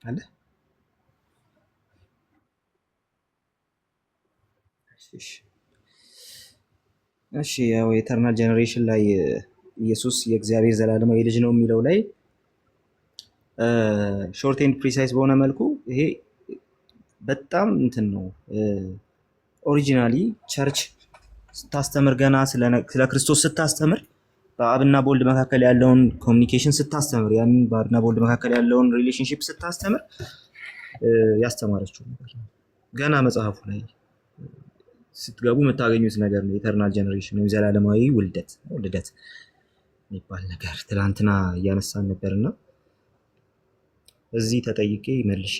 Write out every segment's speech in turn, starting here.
አለ። እሺ እሺ፣ ያው የኢተርናል ጀነሬሽን ላይ ኢየሱስ የእግዚአብሔር ዘላለማዊ ልጅ ነው የሚለው ላይ ሾርት ኤንድ ፕሪሳይስ በሆነ መልኩ ይሄ በጣም እንትን ነው። ኦሪጂናሊ ቸርች ስታስተምር ገና ስለ ክርስቶስ ስታስተምር በአብና በወልድ መካከል ያለውን ኮሚኒኬሽን ስታስተምር ያንን በአብና በወልድ መካከል ያለውን ሪሌሽንሽፕ ስታስተምር ያስተማረችው ነገር ነው። ገና መጽሐፉ ላይ ስትገቡ የምታገኙት ነገር ነው። ኢተርናል ጀነሬሽን ወይም ዘላለማዊ ልደት የሚባል ነገር ትላንትና እያነሳን ነበርና እዚህ ተጠይቄ መልሼ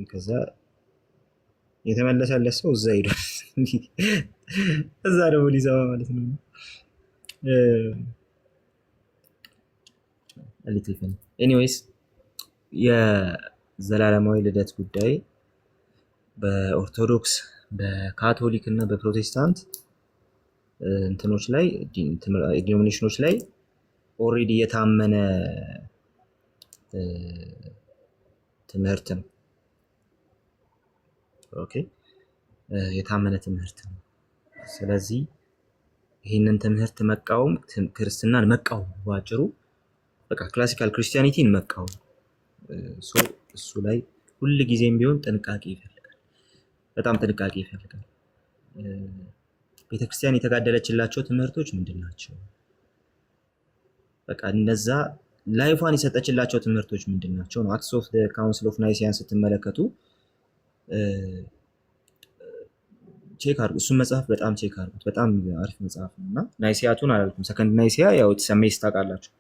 ከዛ የተመለሰለት ሰው እዛ ሄዷል። እዛ ደግሞ ሊሰማ ማለት ነው። ኤኒዌይስ የዘላለማዊ ልደት ጉዳይ በኦርቶዶክስ በካቶሊክ እና በፕሮቴስታንት እንትኖች ላይ ዲኖሚኔሽኖች ላይ ኦልሬዲ የታመነ ትምህርት ነው። ኦኬ፣ የታመነ ትምህርት ነው። ስለዚህ ይህንን ትምህርት መቃወም ክርስትናን መቃወም ባጭሩ በቃ ክላሲካል ክርስቲያኒቲን መቃወም። እሱ ላይ ሁል ጊዜም ቢሆን ጥንቃቄ ይፈልጋል፣ በጣም ጥንቃቄ ይፈልጋል። ቤተክርስቲያን የተጋደለችላቸው ትምህርቶች ምንድን ናቸው? በቃ እነዛ ላይፏን የሰጠችላቸው ትምህርቶች ምንድን ናቸው ነው። አክትስ ኦፍ ዘ ካውንስል ኦፍ ናይሲያን ስትመለከቱ ቼክ አድርጉ። እሱን መጽሐፍ በጣም ቼክ አድርጉት። በጣም አሪፍ መጽሐፍ ነው እና ናይሲያቱን አላልኩም፣ ሰከንድ ናይሲያ ያው ሰሜስ ታውቃላችሁ፣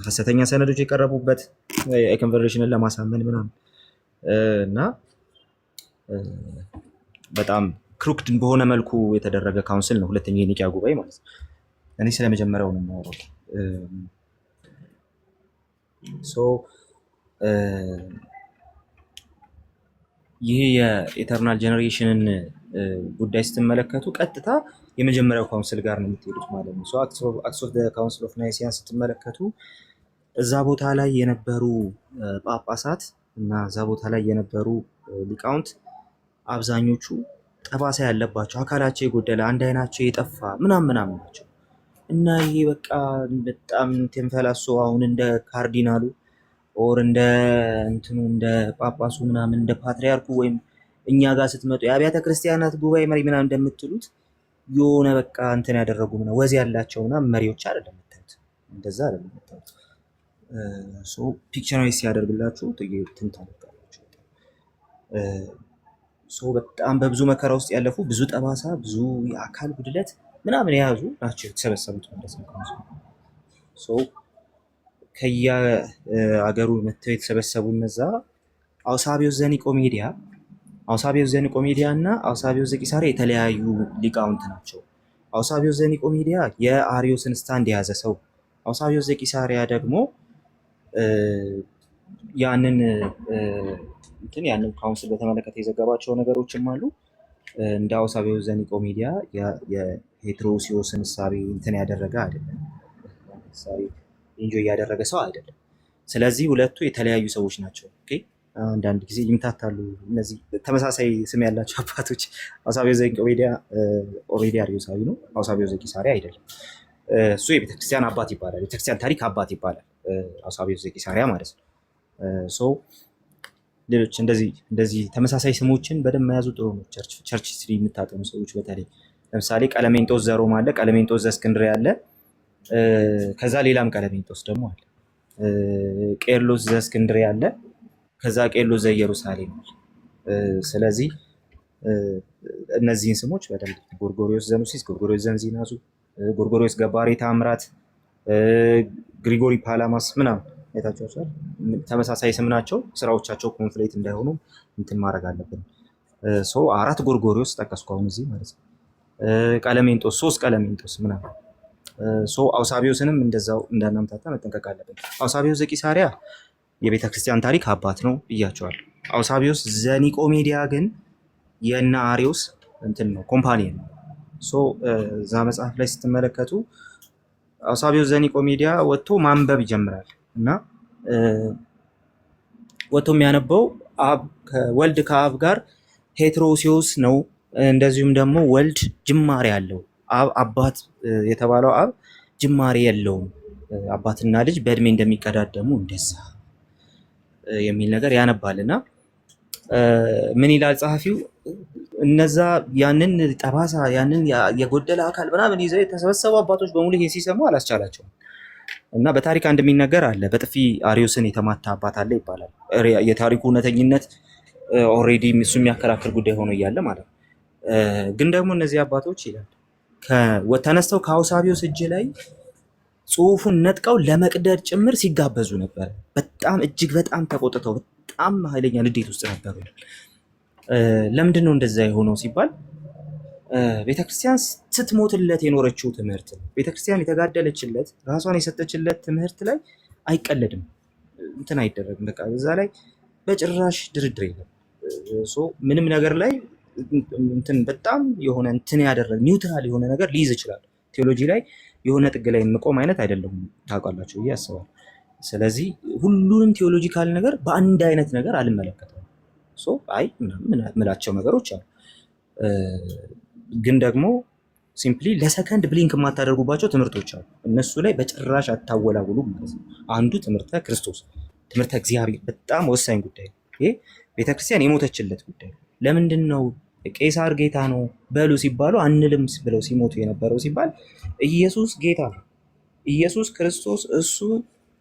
ሀሰተኛ ሰነዶች የቀረቡበት የኮንቨርሽንን ለማሳመን ምናምን እና በጣም ክሩክድ በሆነ መልኩ የተደረገ ካውንስል ነው። ሁለተኛ የኒቂያ ጉባኤ ማለት ነው። እኔ ስለመጀመሪያው ነው የማወራው። ይሄ የኢተርናል ጀነሬሽንን ጉዳይ ስትመለከቱ ቀጥታ የመጀመሪያው ካውንስል ጋር ነው የምትሄዱት ማለት ነው። አክትስ ኦፍ ዘ ካውንስል ኦፍ ናይሲያን ስትመለከቱ እዛ ቦታ ላይ የነበሩ ጳጳሳት እና እዛ ቦታ ላይ የነበሩ ሊቃውንት አብዛኞቹ ጠባሳ ያለባቸው፣ አካላቸው የጎደለ፣ አንድ አይናቸው የጠፋ ምናምን ናቸው እና ይሄ በቃ በጣም ተንፈላሶ አሁን እንደ ካርዲናሉ ኦር እንደ እንትኑ እንደ ጳጳሱ ምናምን እንደ ፓትሪያርኩ ወይም እኛ ጋር ስትመጡ የአብያተ ክርስቲያናት ጉባኤ መሪ ምናምን እንደምትሉት የሆነ በቃ እንትን ያደረጉ ምናምን ወዝ ያላቸው ምናምን መሪዎች አይደለም የምታዩት። እንደዛ አይደለም የምታዩት። ፒክቸራይዝ ሲያደርግላችሁ እንትን ታደርጋላችሁ። በጣም በብዙ መከራ ውስጥ ያለፉ፣ ብዙ ጠባሳ፣ ብዙ የአካል ጉድለት ምናምን የያዙ ናቸው የተሰበሰቡት ማለት ነው። ከየአገሩ መጥተው የተሰበሰቡ እነዛ አውሳቢዮስ ዘኒቆሜዲያ እና አውሳቢዮስ ዘቂሳርያ የተለያዩ ሊቃውንት ናቸው። አውሳቢዮስ ዘኒቆሜዲያ የአሪዮስን ስታንድ የያዘ ሰው፣ አውሳቢዮስ ዘቂሳርያ ደግሞ ያንን ካውንስል በተመለከተ የዘገባቸው ነገሮችም አሉ። እንደ አውሳቢዮስ ዘኒቆሜዲያ የሄትሮሲዮስን እሳቤ እንትን ያደረገ አይደለም፣ ኢንጆይ ያደረገ ሰው አይደለም። ስለዚህ ሁለቱ የተለያዩ ሰዎች ናቸው። ኦኬ፣ አንዳንድ ጊዜ ይምታታሉ እነዚህ ተመሳሳይ ስም ያላቸው አባቶች። አውሳቢዮስ ዘኒቆሜዲያ ኦልሬዲ አርዮሳዊ ነው፣ አውሳቢዮስ ዘቂሳርያ አይደለም። እሱ የቤተክርስቲያን አባት ይባላል፣ የቤተክርስቲያን ታሪክ አባት ይባላል፣ አውሳቢዮስ ዘቂሳርያ ማለት ነው። ሌሎች እንደዚህ ተመሳሳይ ስሞችን በደንብ መያዙ ጥሩ ነው። ቸርች ሂስትሪ የምታጠኑ ሰዎች በተለይ ለምሳሌ ቀለሜንጦስ ዘሮም አለ፣ ቀለሜንጦስ ዘእስክንድርያ አለ፣ ከዛ ሌላም ቀለሜንጦስ ደግሞ አለ፣ ቄርሎስ ዘእስክንድርያ አለ፣ ከዛ ቄርሎስ ዘኢየሩሳሌም አለ። ስለዚህ እነዚህን ስሞች በደንብ ጎርጎሪዮስ ዘኑሲስ፣ ጎርጎሪዮስ ዘንዚናዙ፣ ጎርጎሪዮስ ገባሬ ታምራት፣ ግሪጎሪ ፓላማስ ምናምን አይታችኋቸዋል። ተመሳሳይ ስም ናቸው። ስራዎቻቸው ኮንፍሌት እንዳይሆኑ እንትን ማድረግ አለብን። አራት ጎርጎሪዮስ ጠቀስኩ አሁን እዚህ ማለት ነው። ቀለሜንጦስ 3 ቀለሜንጦስ ምናምን። አውሳቢዮስንም እንደዛው እንዳናምታታ መጠንቀቅ አለብን። አውሳቢዮስ ዘቂሳርያ የቤተ ክርስቲያን ታሪክ አባት ነው ብያቸዋል። አውሳቢዮስ ዘኒቆሜዲያ ግን የእነ አሪዮስ እንትን ነው፣ ኮምፓኒየን ነው። እዛ መጽሐፍ ላይ ስትመለከቱ አውሳቢዮስ ዘኒቆሜዲያ ወጥቶ ማንበብ ይጀምራል እና ወጥቶ የሚያነበው ወልድ ከአብ ጋር ሄትሮሲዮስ ነው። እንደዚሁም ደግሞ ወልድ ጅማሬ አለው። አባት የተባለው አብ ጅማሬ የለውም። አባትና ልጅ በእድሜ እንደሚቀዳደሙ እንደዛ የሚል ነገር ያነባልና ምን ይላል ጸሐፊው? እነዛ ያንን ጠባሳ ያንን የጎደለ አካል ምናምን ይዘው የተሰበሰቡ አባቶች በሙሉ ይሄን ሲሰሙ አላስቻላቸውም። እና በታሪክ አንድ የሚነገር አለ። በጥፊ አሪዮስን የተማታ አባት አለ ይባላል። የታሪኩ እውነተኝነት ኦልሬዲ እሱ የሚያከራክር ጉዳይ ሆኖ እያለ ማለት ነው። ግን ደግሞ እነዚህ አባቶች ይላል ተነስተው ከአውሳቢዮስ እጅ ላይ ጽሑፉን ነጥቀው ለመቅደድ ጭምር ሲጋበዙ ነበር። በጣም እጅግ በጣም ተቆጥተው በጣም ኃይለኛ ንዴት ውስጥ ነበሩ። ለምንድን ነው እንደዛ የሆነው ሲባል ቤተክርስቲያን ስትሞትለት የኖረችው ትምህርት ነው። ቤተክርስቲያን የተጋደለችለት ራሷን የሰጠችለት ትምህርት ላይ አይቀለድም፣ እንትን አይደረግም። በቃ በዛ ላይ በጭራሽ ድርድር የለም። ምንም ነገር ላይ እንትን በጣም የሆነ እንትን ያደረግ ኒውትራል የሆነ ነገር ሊይዝ ይችላል። ቴዎሎጂ ላይ የሆነ ጥግ ላይ የምቆም አይነት አይደለሁም፣ ታውቃላችሁ ብዬ አስባለሁ። ስለዚህ ሁሉንም ቴዎሎጂካል ነገር በአንድ አይነት ነገር አልመለከተም። አይ ምላቸው ነገሮች አሉ፣ ግን ደግሞ ሲምፕሊ ለሰከንድ ብሊንክ የማታደርጉባቸው ትምህርቶች አሉ። እነሱ ላይ በጭራሽ አታወላውሉ ማለት ነው። አንዱ ትምህርተ ክርስቶስ፣ ትምህርተ እግዚአብሔር በጣም ወሳኝ ጉዳይ ነው። ይሄ ቤተክርስቲያን የሞተችለት ጉዳይ ነው። ለምንድን ነው ቄሳር ጌታ ነው በሉ ሲባሉ አንልም ብለው ሲሞቱ የነበረው ሲባል ኢየሱስ ጌታ ነው፣ ኢየሱስ ክርስቶስ እሱ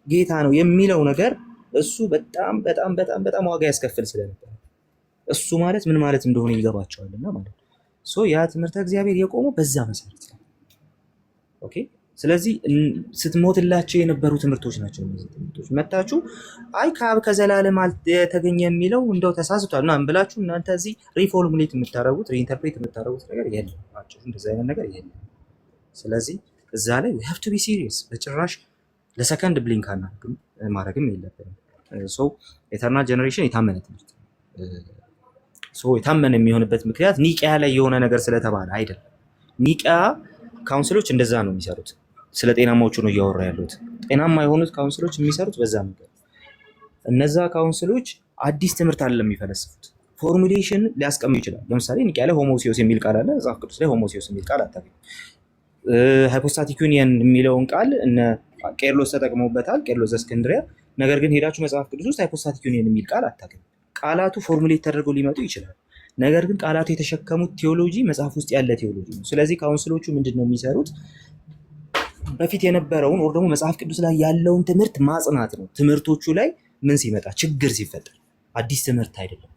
ጌታ ነው የሚለው ነገር እሱ በጣም በጣም በጣም በጣም ዋጋ ያስከፍል ስለነበር እሱ ማለት ምን ማለት እንደሆነ ይገባቸዋልና ማለት ነው። ያ ትምህርተ እግዚአብሔር የቆመው በዛ መሰረት ነው። ኦኬ። ስለዚህ ስትሞትላቸው የነበሩ ትምህርቶች ናቸው እነዚህ ትምህርቶች። መታችሁ አይ ከአብ ከዘላለም የተገኘ የሚለው እንደው ተሳስቷል ምናምን ብላችሁ እናንተ እዚህ ሪፎርሙሌት የምታረጉት ሪኢንተርፕሬት የምታረጉት ነገር የለም። እንደዛ አይነት ነገር የለም። ስለዚህ እዛ ላይ we have to be serious። በጭራሽ ለሰከንድ ብሊንክ አናደርግም፣ ማድረግም የለብንም። ኤተርናል ጀነሬሽን የታመነ ትምህርት የታመነ የሚሆንበት ምክንያት ኒቂያ ላይ የሆነ ነገር ስለተባለ አይደለም። ኒቂያ ካውንስሎች እንደዛ ነው የሚሰሩት። ስለ ጤናማዎቹ ነው እያወራ ያሉት። ጤናማ የሆኑት ካውንስሎች የሚሰሩት በዛ ነገር። እነዛ ካውንስሎች አዲስ ትምህርት አይደለም የሚፈለስፉት፣ ፎርሙሌሽን ሊያስቀምጡ ይችላል። ለምሳሌ ኒቂያ ላይ ሆሞሲዮስ የሚል ቃል አለ፣ መጽሐፍ ቅዱስ ላይ ሆሞሲዮስ የሚል ቃል አታገኙም። ሃይፖስታቲክ ዩኒየን የሚለውን ቃል እነ ቄርሎስ ተጠቅመውበታል፣ ቄርሎስ ዘእስክንድርያ። ነገር ግን ሄዳችሁ መጽሐፍ ቅዱስ ውስጥ ሃይፖስታቲክ ዩኒየን የሚል ቃል አታገኙም። ቃላቱ ፎርሙሌት ተደርገው ሊመጡ ይችላል። ነገር ግን ቃላቱ የተሸከሙት ቴዎሎጂ መጽሐፍ ውስጥ ያለ ቴዎሎጂ ነው። ስለዚህ ካውንስሎቹ ምንድን ነው የሚሰሩት? በፊት የነበረውን ወር ደግሞ መጽሐፍ ቅዱስ ላይ ያለውን ትምህርት ማጽናት ነው። ትምህርቶቹ ላይ ምን ሲመጣ ችግር ሲፈጠር፣ አዲስ ትምህርት አይደለም።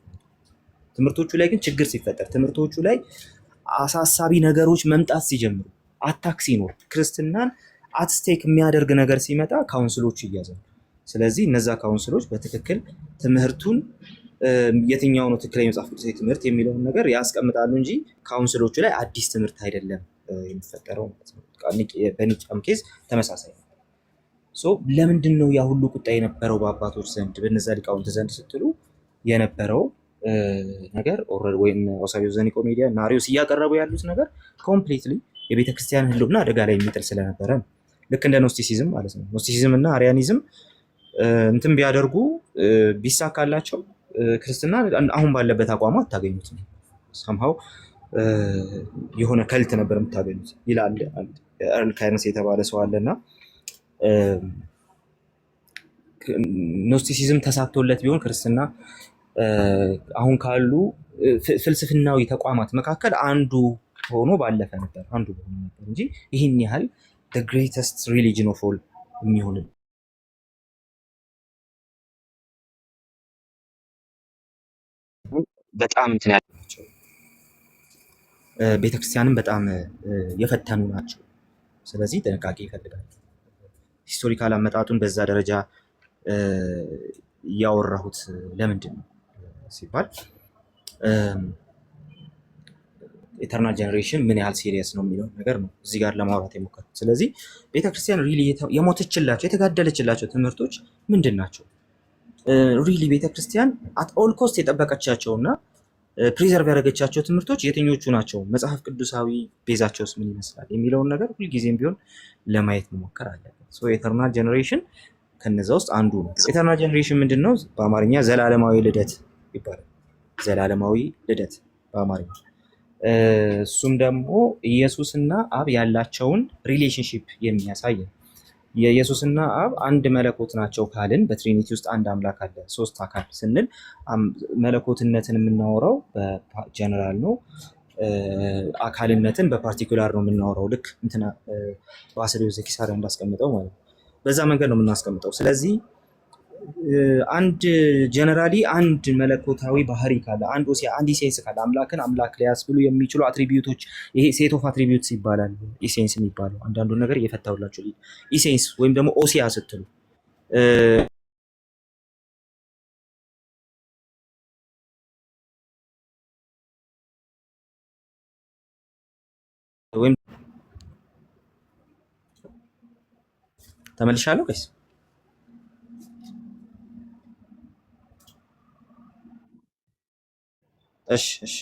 ትምህርቶቹ ላይ ግን ችግር ሲፈጠር፣ ትምህርቶቹ ላይ አሳሳቢ ነገሮች መምጣት ሲጀምሩ፣ አታክ ሲኖር፣ ክርስትናን አትስቴክ የሚያደርግ ነገር ሲመጣ ካውንስሎቹ ይያዛሉ። ስለዚህ እነዛ ካውንስሎች በትክክል ትምህርቱን የትኛው ነው ትክክለኛ መጽሐፍ ቅዱሳዊ ትምህርት የሚለውን ነገር ያስቀምጣሉ እንጂ ካውንስሎቹ ላይ አዲስ ትምህርት አይደለም የሚፈጠረው ማለት ነው። በኒቂያም ኬዝ ተመሳሳይ ነው። ለምንድን ነው ያ ሁሉ ቁጣ የነበረው በአባቶች ዘንድ በነዛ ሊቃውንት ዘንድ ስትሉ የነበረው ነገር ወይም ኦሳቢዮስ ዘኒቆሜዲያ እና አሪዮስ እያቀረቡ ያሉት ነገር ኮምፕሊትሊ የቤተክርስቲያን ህልውና አደጋ ላይ የሚጥል ስለነበረ ነው። ልክ እንደ ኖስቲሲዝም ማለት ነው። ኖስቲሲዝም እና አሪያኒዝም እንትን ቢያደርጉ ቢሳካላቸው ክርስትና አሁን ባለበት አቋሙ አታገኙትም። ሰምሃው የሆነ ከልት ነበር የምታገኙት ይላል ኤርል ካይነስ የተባለ ሰው አለና ኖስቲሲዝም ተሳክቶለት ቢሆን ክርስትና አሁን ካሉ ፍልስፍናዊ ተቋማት መካከል አንዱ ሆኖ ባለፈ ነበር፣ አንዱ ሆኖ ነበር እንጂ ይህን ያህል the greatest religion of all የሚሆን በጣም እንትን ያላቸው ቤተክርስቲያንም በጣም የፈተኑ ናቸው። ስለዚህ ጥንቃቄ ይፈልጋል። ሂስቶሪካል አመጣጡን በዛ ደረጃ ያወራሁት ለምንድን ነው ሲባል ኢተርናል ጀነሬሽን ምን ያህል ሲሪየስ ነው የሚለው ነገር ነው እዚህ ጋር ለማውራት የሞከርኩት። ስለዚህ ቤተክርስቲያን ሪሊ የሞተችላቸው የተጋደለችላቸው ትምህርቶች ምንድን ናቸው? ሪሊ ቤተክርስቲያን አት ኦል ኮስት የጠበቀቻቸውና ፕሪዘርቭ ያደረገቻቸው ትምህርቶች የትኞቹ ናቸው? መጽሐፍ ቅዱሳዊ ቤዛቸውስ ምን ይመስላል የሚለውን ነገር ሁልጊዜም ቢሆን ለማየት መሞከር አለበት። ኢተርናል ጀነሬሽን ከነዛ ውስጥ አንዱ ነው። ኢተርናል ጀነሬሽን ምንድን ነው? በአማርኛ ዘላለማዊ ልደት ይባላል። ዘላለማዊ ልደት በአማርኛ እሱም ደግሞ ኢየሱስና አብ ያላቸውን ሪሌሽንሺፕ የሚያሳይ ነው። የኢየሱስና አብ አንድ መለኮት ናቸው ካልን በትሪኒቲ ውስጥ አንድ አምላክ አለ ሶስት አካል ስንል መለኮትነትን የምናወራው በጀነራል ነው፣ አካልነትን በፓርቲኩላር ነው የምናወራው። ልክ እንትና ባስልዮስ ዘኪሳርያ እንዳስቀምጠው ማለት ነው። በዛ መንገድ ነው የምናስቀምጠው። ስለዚህ አንድ ጀነራሊ አንድ መለኮታዊ ባህሪ ካለ አንድ ኦሲያ አንድ ኢሴንስ ካለ አምላክን አምላክ ሊያስብሉ የሚችሉ አትሪቢዩቶች ይሄ ሴት ኦፍ አትሪቢዩትስ ይባላል። ኢሴንስ የሚባለው አንዳንዱን ነገር እየፈታሁላችሁ ኢሴንስ ወይም ደግሞ ኦሲያ ስትሉ ወይም ተመልሻለሁ ጋይስ? እሺ እሺ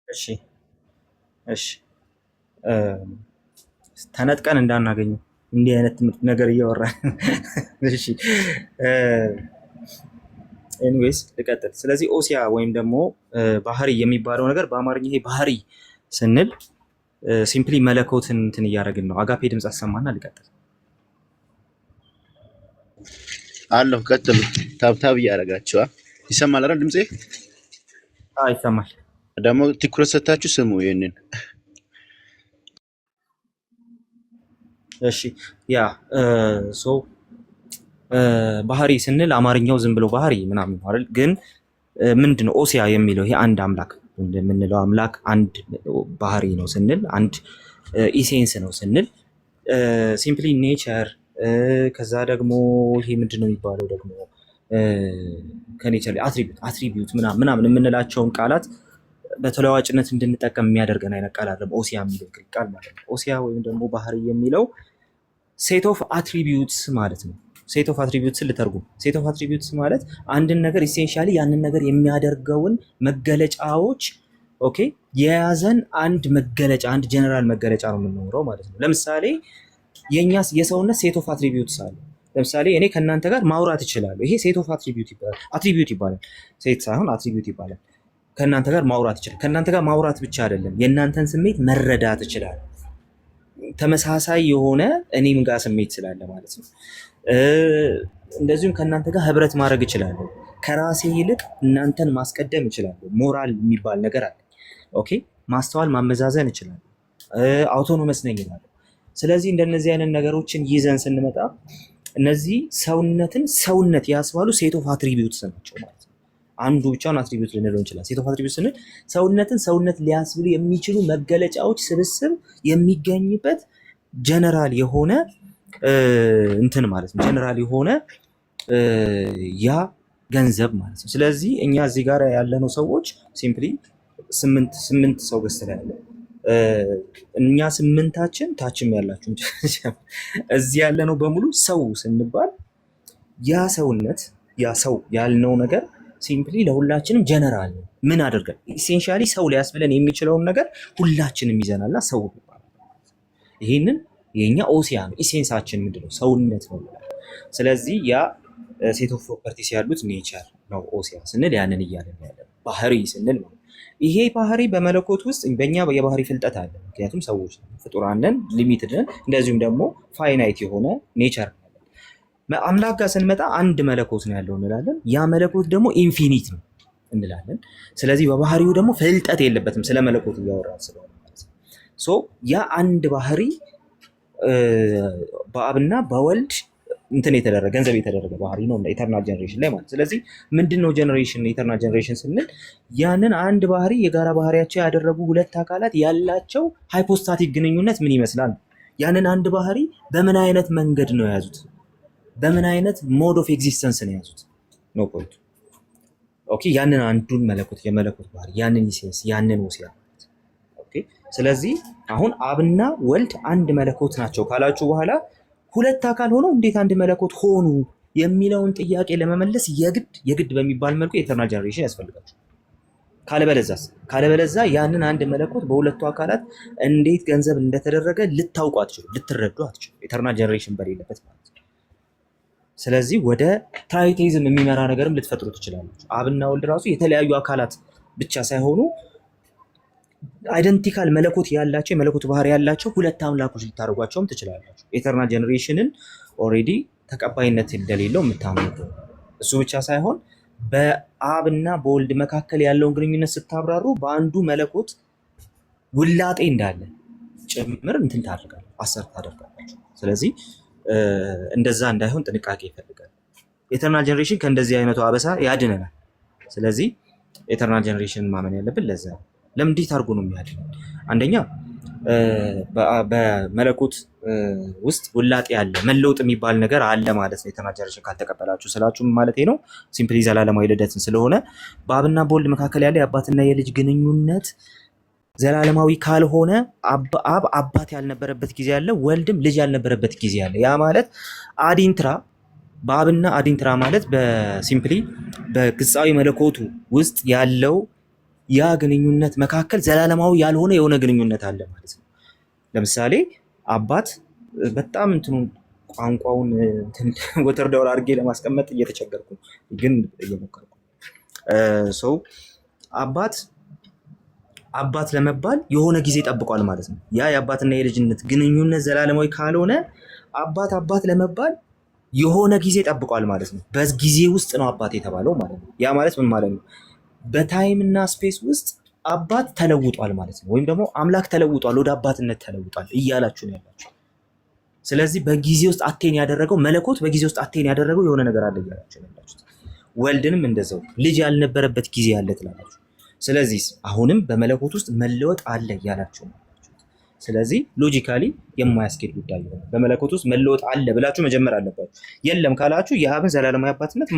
እሺ እሺ ተነጥቀን እንዳናገኘው እንዲህ አይነት ነገር እያወራን እሺ ኤኒዌይስ ልቀጥል። ስለዚህ ኦሲያ ወይም ደግሞ ባህሪ የሚባለው ነገር በአማርኛ ይሄ ባህሪ ስንል ሲምፕሊ መለኮትን እንትን እያደረግን ነው። አጋፔ ድምፅ አሰማና ልቀጥል። አለሁ ቀጥሉ። ታብታብ እያደረጋችኋ ይሰማል አይደል? ድምጼ ይሰማል። ደግሞ ትኩረት ሰታችሁ ስሙ ይሄንን። እሺ ያ ሶ ባህሪ ስንል አማርኛው ዝም ብሎ ባህሪ ምናምን አይደል? ግን ምንድነው ኦሲያ የሚለው? ይሄ አንድ አምላክ የምንለው አምላክ አንድ ባህሪ ነው ስንል፣ አንድ ኢሴንስ ነው ስንል ሲምፕሊ ኔቸር፣ ከዛ ደግሞ ይሄ ምንድነው የሚባለው ደግሞ ከኔቸር አትሪቢዩት ምናምን የምንላቸውን ቃላት በተለዋጭነት እንድንጠቀም የሚያደርገን አይነት ቃል አይደለም ኦሲያ የሚለው ቃል ማለት ነው። ኦሲያ ወይም ደግሞ ባህሪ የሚለው ሴት ኦፍ አትሪቢዩትስ ማለት ነው። ሴት ኦፍ አትሪቢዩትስ ልተርጉም። ሴት ኦፍ አትሪቢዩትስ ማለት አንድን ነገር ኢሴንሻሊ ያንን ነገር የሚያደርገውን መገለጫዎች ኦኬ የያዘን አንድ መገለጫ፣ አንድ ጀነራል መገለጫ ነው የምንኖረው ማለት ነው። ለምሳሌ የኛ የሰውነት ሴት ኦፍ አትሪቢዩትስ አለ። ለምሳሌ እኔ ከእናንተ ጋር ማውራት እችላለሁ። ይሄ ሴት ኦፍ አትሪቢዩት ይባላል። ሴት ሳይሆን አትሪቢዩት ይባላል። ከእናንተ ጋር ማውራት ይችላል። ከእናንተ ጋር ማውራት ብቻ አይደለም፣ የእናንተን ስሜት መረዳት ይችላል። ተመሳሳይ የሆነ እኔም ጋር ስሜት ስላለ ማለት ነው። እንደዚሁም ከእናንተ ጋር ህብረት ማድረግ እችላለሁ። ከራሴ ይልቅ እናንተን ማስቀደም እችላለሁ። ሞራል የሚባል ነገር አለ። ኦኬ ማስተዋል ማመዛዘን እችላለሁ። አውቶኖመስ ነኝ እላለሁ። ስለዚህ እንደነዚህ አይነት ነገሮችን ይዘን ስንመጣ እነዚህ ሰውነትን ሰውነት ያስባሉ ሴት ኦፍ አትሪቢዩትስ ናቸው ማለት ነው። አንዱ ብቻውን አትሪቢዩት ልንለው እንችላለን። ሴት ኦፍ አትሪቢዩት ስንል ሰውነትን ሰውነት ሊያስብሉ የሚችሉ መገለጫዎች ስብስብ የሚገኝበት ጀነራል የሆነ እንትን ማለት ነው። ጀነራል የሆነ ያ ገንዘብ ማለት ነው። ስለዚህ እኛ እዚህ ጋር ያለነው ሰዎች ሲምፕሊ ስምንት ሰው ገዝተ ላይ ያለ እኛ ስምንታችን ታችም ያላችሁ እዚህ ያለነው በሙሉ ሰው ስንባል ያ ሰውነት ያ ሰው ያልነው ነገር ሲምፕሊ ለሁላችንም ጀነራል ነው። ምን አድርገን ኢሴንሻሊ ሰው ሊያስብለን የሚችለውን ነገር ሁላችንም ይዘናልና ሰው ይባላል። ይሄንን የኛ ኦሲያ ነው። ኢሴንሳችን ምንድነው? ሰውነት ነው። ስለዚህ ያ ሴት ኦፍ ፕሮፐርቲስ ያሉት ኔቸር ነው። ኦሲያ ስንል ያንን እያለን ያለ ባህሪ ስንል ነው። ይሄ ባህሪ በመለኮት ውስጥ በእኛ የባህሪ ፍልጠት አለ። ምክንያቱም ሰዎች ፍጡራን ነን፣ ሊሚትድ ነን። እንደዚሁም ደግሞ ፋይናይት የሆነ ኔቸር አለ። አምላክ ጋር ስንመጣ አንድ መለኮት ነው ያለው እንላለን። ያ መለኮት ደግሞ ኢንፊኒት ነው እንላለን። ስለዚህ በባህሪው ደግሞ ፍልጠት የለበትም። ስለ መለኮት እያወራን ስለሆነ ማለት ነው። ሶ ያ አንድ ባህሪ በአብና በወልድ እንትን የተደረገ ገንዘብ የተደረገ ባህሪ ነው ኢተርናል ጀነሬሽን ላይ ማለት። ስለዚህ ምንድነው ጀነሬሽን? ኢተርናል ጀነሬሽን ስንል ያንን አንድ ባህሪ የጋራ ባህሪያቸው ያደረጉ ሁለት አካላት ያላቸው ሃይፖስታቲክ ግንኙነት ምን ይመስላል? ያንን አንድ ባህሪ በምን አይነት መንገድ ነው የያዙት? በምን አይነት ሞድ ኦፍ ኤግዚስተንስ ነው የያዙት? ኖ ፖይንት። ኦኬ ያንን አንዱን መለኮት የመለኮት ባህሪ ያንን ኢሴንስ ያንን ኦሲያ ስለዚህ አሁን አብና ወልድ አንድ መለኮት ናቸው ካላችሁ በኋላ ሁለት አካል ሆነው እንዴት አንድ መለኮት ሆኑ የሚለውን ጥያቄ ለመመለስ የግድ በሚባል መልኩ ኢተርናል ጀነሬሽን ያስፈልጋል። ካለበለዛ ያንን አንድ መለኮት በሁለቱ አካላት እንዴት ገንዘብ እንደተደረገ ልታውቁ አትችሉ፣ ልትረዱ አትችሉ፣ ኢተርናል ጀነሬሽን በሌለበት ማለት ነው። ስለዚህ ወደ ትራይቴይዝም የሚመራ ነገርም ልትፈጥሩ ትችላላችሁ። አብና ወልድ ራሱ የተለያዩ አካላት ብቻ ሳይሆኑ አይደንቲካል መለኮት ያላቸው የመለኮት ባህሪ ያላቸው ሁለት አምላኮች ልታደርጓቸውም ትችላላችሁ። ኢተርናል ጀነሬሽንን ኦልሬዲ ተቀባይነት እንደሌለው የምታምኑ እሱ ብቻ ሳይሆን በአብና በወልድ መካከል ያለውን ግንኙነት ስታብራሩ በአንዱ መለኮት ውላጤ እንዳለ ጭምር እንትን ታደርጋላችሁ፣ አሰር ታደርጋላችሁ። ስለዚህ እንደዛ እንዳይሆን ጥንቃቄ ይፈልጋል። ኢተርናል ጀነሬሽን ከእንደዚህ አይነቱ አበሳ ያድነናል። ስለዚህ ኢተርናል ጀነሬሽንን ማመን ያለብን ለዛ ነው። ለምን እንዴት አድርጎ ነው የሚያድነው? አንደኛ በመለኮት ውስጥ ውላጤ አለ፣ መለውጥ የሚባል ነገር አለ ማለት ነው። ኢተርናል ጀነሬሽን ካልተቀበላችሁ ስላችሁ ማለት ነው ሲምፕሊ ዘላለማዊ ልደትን ስለሆነ በአብና በወልድ መካከል ያለ የአባትና የልጅ ግንኙነት ዘላለማዊ ካልሆነ አብ አባት ያልነበረበት ጊዜ አለ፣ ወልድም ልጅ ያልነበረበት ጊዜ አለ። ያ ማለት አዲንትራ በአብና አዲንትራ ማለት በሲምፕሊ በግጻዊ መለኮቱ ውስጥ ያለው ያ ግንኙነት መካከል ዘላለማዊ ያልሆነ የሆነ ግንኙነት አለ ማለት ነው። ለምሳሌ አባት በጣም እንትኑን ቋንቋውን ወተር ዳውር አድርጌ ለማስቀመጥ እየተቸገርኩ ግን እየሞከርኩ ሰው አባት ለመባል የሆነ ጊዜ ጠብቋል ማለት ነው። ያ የአባትና የልጅነት ግንኙነት ዘላለማዊ ካልሆነ አባት ለመባል የሆነ ጊዜ ጠብቋል ማለት ነው። በጊዜ ውስጥ ነው አባት የተባለው ማለት ነው። ያ ማለት ምን ማለት ነው? በታይም እና ስፔስ ውስጥ አባት ተለውጧል ማለት ነው። ወይም ደግሞ አምላክ ተለውጧል፣ ወደ አባትነት ተለውጧል እያላችሁ ነው ያላችሁ። ስለዚህ በጊዜ ውስጥ አቴን ያደረገው መለኮት በጊዜ ውስጥ አቴን ያደረገው የሆነ ነገር አለ እያላችሁ ነው ያላችሁት። ወልድንም እንደዛው ልጅ ያልነበረበት ጊዜ አለ ትላላችሁ። ስለዚህ አሁንም በመለኮት ውስጥ መለወጥ አለ እያላችሁ ነው ያላችሁት። ስለዚህ ሎጂካሊ የማያስኬድ ጉዳይ ነው። በመለኮት ውስጥ መለወጥ አለ ብላችሁ መጀመር አለባችሁ። የለም ካላችሁ የአብን ዘላለማዊ አባትነት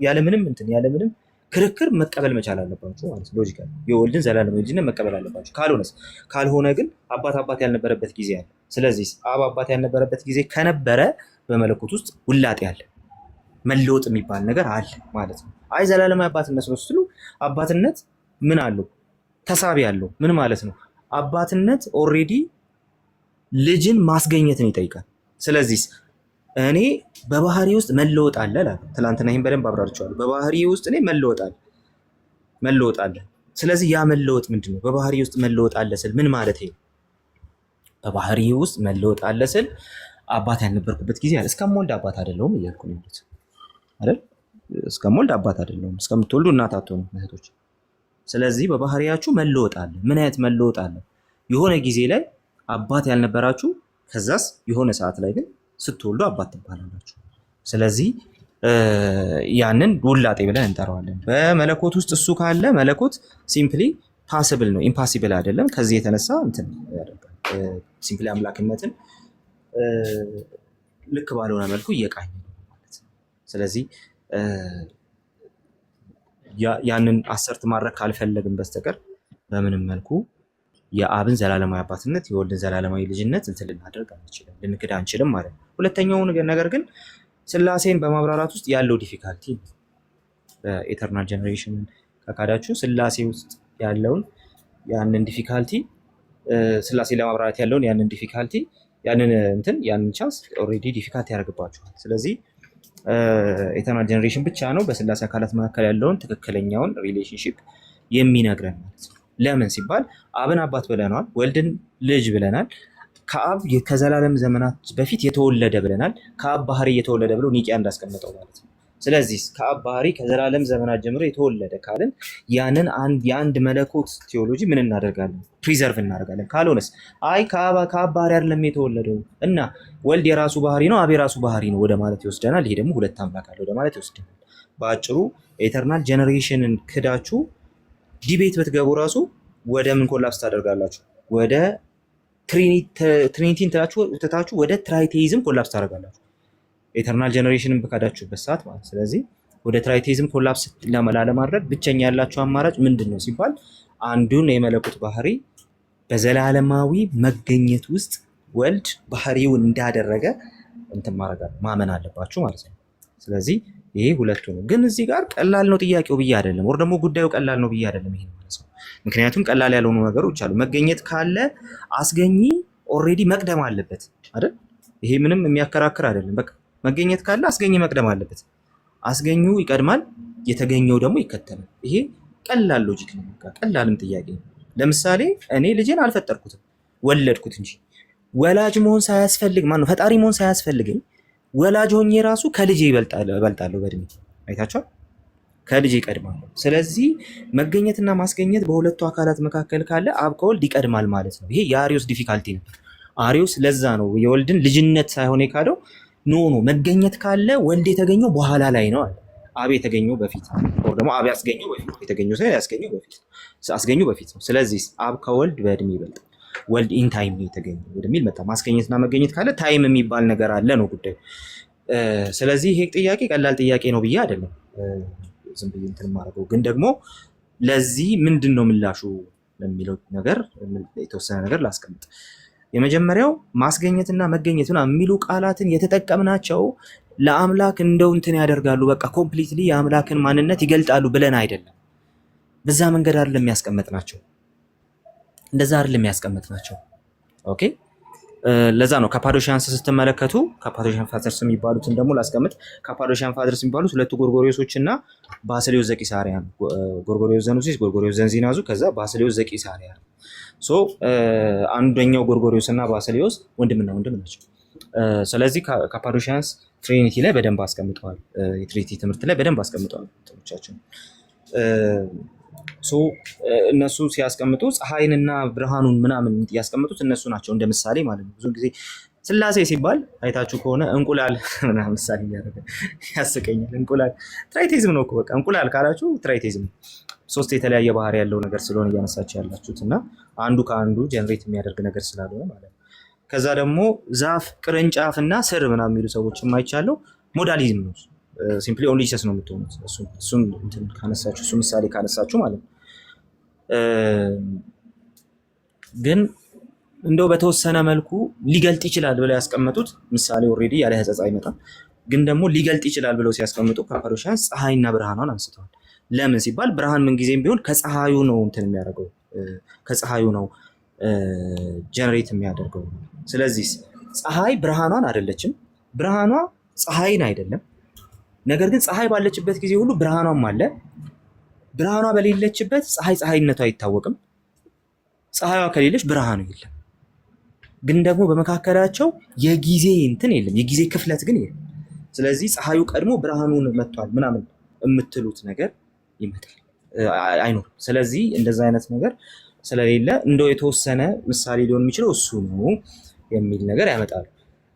ያለምንም ክርክር መቀበል መቻል አለባችሁ ማለት ነው። ሎጂካሊ የወልድን ዘላለማዊ ልጅነት መቀበል አለባችሁ። ካልሆነ ግን አባት ያልነበረበት ጊዜ አለ። ስለዚህ አባት ያልነበረበት ጊዜ ከነበረ በመለኮት ውስጥ ውላጤ አለ፣ መለወጥ የሚባል ነገር አለ ማለት ነው። አይ ዘላለማዊ አባትነት ነው ስትሉ አባትነት ምን አለው? ተሳቢ አለው። ምን ማለት ነው? አባትነት ኦልሬዲ ልጅን ማስገኘትን ይጠይቃል። ስለዚህ እኔ በባህሪ ውስጥ መለወጥ አለ እላለሁ። ትናንትና ይሄን በደንብ አብራርቻለሁ። በባህሪ ውስጥ እኔ መለወጥ አለ። ስለዚህ ያ መለወጥ ምንድነው? በባህሪ ውስጥ መለወጥ አለ ስል ምን ማለት ነው? በባህሪ ውስጥ መለወጥ አለ ስል አባት ያልነበርኩበት ጊዜ አለ። እስከምወልድ አባት አይደለሁም እያልኩ ነው አይደል? እስከምወልድ አባት አይደለሁም። እስከምትወልዱ እናት አትሆኑም እህቶች። ስለዚህ በባህሪያችሁ መለወጥ አለ። ምን አይነት መለወጥ አለ? የሆነ ጊዜ ላይ አባት ያልነበራችሁ ከዛስ የሆነ ሰዓት ላይ ግን ስትወልዱ አባት ትባላላችሁ። ስለዚህ ያንን ውላጤ ብለን እንጠራዋለን። በመለኮት ውስጥ እሱ ካለ መለኮት ሲምፕሊ ፓስብል ነው፣ ኢምፓሲብል አይደለም። ከዚህ የተነሳ እንትን ያደርጋል። ሲምፕሊ አምላክነትን ልክ ባልሆነ መልኩ እየቃኘ ነው ማለት ነው። ስለዚህ ያንን አሰርት ማድረግ ካልፈለግን በስተቀር በምንም መልኩ የአብን ዘላለማዊ አባትነት የወልድን ዘላለማዊ ልጅነት እንትን ልናደርግ አንችልም፣ ልንክድ አንችልም ማለት ነው። ሁለተኛው ነገር ግን ስላሴን በማብራራት ውስጥ ያለው ዲፊካልቲ በኢተርናል ጀነሬሽን ከካዳችሁ ስላሴ ውስጥ ያለውን ያንን ዲፊካልቲ ስላሴ ለማብራራት ያለውን ያንን ዲፊካልቲ ያንን ቻንስ ኦልሬዲ ዲፊካልቲ ያደርግባችኋል። ስለዚህ ኢተርናል ጀነሬሽን ብቻ ነው በስላሴ አካላት መካከል ያለውን ትክክለኛውን ሪሌሽንሺፕ የሚነግረን ማለት ነው። ለምን ሲባል አብን አባት ብለናል፣ ወልድን ልጅ ብለናል፣ ከአብ ከዘላለም ዘመናት በፊት የተወለደ ብለናል፣ ከአብ ባህሪ የተወለደ ብሎ ኒቂያ እንዳስቀመጠው ማለት ነው። ስለዚህ ከአብ ባህሪ ከዘላለም ዘመናት ጀምሮ የተወለደ ካልን ያንን የአንድ መለኮት ቴዎሎጂ ምን እናደርጋለን? ፕሪዘርቭ እናደርጋለን። ካልሆነስ አይ ከአብ ባህሪ አይደለም የተወለደው እና ወልድ የራሱ ባህሪ ነው፣ አብ የራሱ ባህሪ ነው ወደ ማለት ይወስደናል። ይሄ ደግሞ ሁለት አምላክ አለ ወደ ማለት ይወስደናል። በአጭሩ ኢተርናል ጀነሬሽንን ክዳችሁ ዲቤት ብትገቡ ራሱ ወደ ምን ኮላፕስ ታደርጋላችሁ? ወደ ትሪኒቲን ትታችሁ ወደ ትራይቴይዝም ኮላፕስ ታደርጋላችሁ። ኢተርናል ጀነሬሽንን በካዳችሁበት ሰዓት ማለት። ስለዚህ ወደ ትራይቴይዝም ኮላፕስ ላለማድረግ ብቸኛ ያላችሁ አማራጭ ምንድን ነው ሲባል አንዱን የመለኮት ባህሪ በዘላለማዊ መገኘት ውስጥ ወልድ ባህሪውን እንዳደረገ እንትን ማመን አለባችሁ ማለት ነው። ስለዚህ ይሄ ሁለቱ ነው። ግን እዚህ ጋር ቀላል ነው ጥያቄው ብዬ አይደለም፣ ወር ደግሞ ጉዳዩ ቀላል ነው ብዬ አይደለም ይሄ ማለት ነው። ምክንያቱም ቀላል ያልሆኑ ነገሮች አሉ። መገኘት ካለ አስገኚ ኦልሬዲ መቅደም አለበት አይደል? ይሄ ምንም የሚያከራክር አይደለም። በቃ መገኘት ካለ አስገኚ መቅደም አለበት። አስገኙ ይቀድማል፣ የተገኘው ደግሞ ይከተላል። ይሄ ቀላል ሎጂክ ነው። ቀላልም ጥያቄ ነው። ለምሳሌ እኔ ልጄን አልፈጠርኩትም ወለድኩት እንጂ ወላጅ መሆን ሳያስፈልግ ማነው ፈጣሪ መሆን ሳያስፈልገኝ ወላጅ ሆኜ ራሱ ከልጄ እበልጣለሁ በእድሜ። አይታችኋል? ከልጄ ይቀድማለሁ። ስለዚህ መገኘትና ማስገኘት በሁለቱ አካላት መካከል ካለ አብ ከወልድ ይቀድማል ማለት ነው። ይሄ የአሪዮስ ዲፊካልቲ ነበር። አሪዮስ ለዛ ነው የወልድን ልጅነት ሳይሆን የካደው። ኖ መገኘት ካለ ወልድ የተገኘው በኋላ ላይ ነው አለ። አብ የተገኘው በፊት ነው፣ ደግሞ አብ ያስገኘው በፊት ነው። የተገኘው ሳይሆን ያስገኘው በፊት ነው፣ አስገኘው በፊት ነው። ስለዚህ አብ ከወልድ በእድሜ ይበልጣል። ወልድ ኢን ታይም ነው የተገኘው ወደሚል መጣ። ማስገኘትና መገኘት ካለ ታይም የሚባል ነገር አለ ነው ጉዳዩ። ስለዚህ ይሄ ጥያቄ ቀላል ጥያቄ ነው ብዬ አይደለም ዝም ብዬ እንትን የማደርገው፣ ግን ደግሞ ለዚህ ምንድን ነው ምላሹ ለሚለው ነገር የተወሰነ ነገር ላስቀምጥ። የመጀመሪያው ማስገኘትና መገኘት የሚሉ ቃላትን የተጠቀምናቸው ለአምላክ እንደው እንትን ያደርጋሉ፣ በቃ ኮምፕሊትሊ የአምላክን ማንነት ይገልጣሉ ብለን አይደለም። በዛ መንገድ አይደለም ያስቀመጥናቸው፣ እንደዛ አይደለም ያስቀመጥናቸው። ኦኬ፣ ለዛ ነው ካፓዶሺያንስ ስትመለከቱ ካፓዶሺያን ፋዘርስ የሚባሉትን ደግሞ ላስቀምጥ። ካፓዶሺያን ፋዘርስ የሚባሉት ሁለቱ ጎርጎሪዮሶች እና ባስልዮስ ዘቂሳርያ ነው። ጎርጎሪዮስ ዘኑሲስ፣ ጎርጎሪዮስ ዘንዚናዙ፣ ከዛ ባስልዮስ ዘቂሳርያ ነው። ሶ አንደኛው ጎርጎሪዮስ እና ባስልዮስ ወንድምና ወንድም ናቸው። ስለዚህ ካፓዶሺያንስ ትሪኒቲ ላይ በደንብ አስቀምጠዋል። የትሪኒቲ ትምህርት ላይ በደንብ አስቀምጠዋል ትምህርቶቻችን። ሶ እነሱ ሲያስቀምጡ ፀሐይንና ብርሃኑን ምናምን ያስቀምጡት እነሱ ናቸው እንደ ምሳሌ ማለት ነው። ብዙ ጊዜ ስላሴ ሲባል አይታችሁ ከሆነ እንቁላል ምናምን ምሳሌ እያደረገ ያስቀኛል። እንቁላል ትራይቴዝም ነው እኮ በቃ እንቁላል ካላችሁ ትራይቴዝም፣ ሶስት የተለያየ ባህሪ ያለው ነገር ስለሆነ እያነሳችሁ ያላችሁት እና አንዱ ከአንዱ ጀነሬት የሚያደርግ ነገር ስላልሆነ ማለት ነው። ከዛ ደግሞ ዛፍ ቅርንጫፍ እና ስር ምናምን የሚሉ ሰዎች የማይቻለው ሞዳሊዝም ነው። ሲምፕሊ ኦንሊ ጂሰስ ነው የምትሆኑት። እሱን እንትን ካነሳችሁ እሱ ምሳሌ ካነሳችሁ ማለት ነው። ግን እንደው በተወሰነ መልኩ ሊገልጥ ይችላል ብለው ያስቀመጡት ምሳሌ ኦልሬዲ ያለ ሕጸጽ አይመጣም። ግን ደግሞ ሊገልጥ ይችላል ብለው ሲያስቀምጡ ካፓዶሺያንስ ፀሐይና ብርሃኗን አንስተዋል። ለምን ሲባል ብርሃን ምንጊዜም ቢሆን ከፀሐዩ ነው እንትን የሚያደርገው፣ ከፀሐዩ ነው ጀነሬት የሚያደርገው። ስለዚህ ፀሐይ ብርሃኗን አይደለችም፣ ብርሃኗ ፀሐይን አይደለም። ነገር ግን ፀሐይ ባለችበት ጊዜ ሁሉ ብርሃኗም አለ። ብርሃኗ በሌለችበት ፀሐይነቷ አይታወቅም። ፀሐይዋ ከሌለች ብርሃኑ የለም። ግን ደግሞ በመካከላቸው የጊዜ እንትን የለም፣ የጊዜ ክፍለት ግን የለም። ስለዚህ ፀሐዩ ቀድሞ ብርሃኑን መጥቷል ምናምን የምትሉት ነገር ይመጣል አይኖርም። ስለዚህ እንደዛ አይነት ነገር ስለሌለ እንደው የተወሰነ ምሳሌ ሊሆን የሚችለው እሱ ነው የሚል ነገር ያመጣሉ።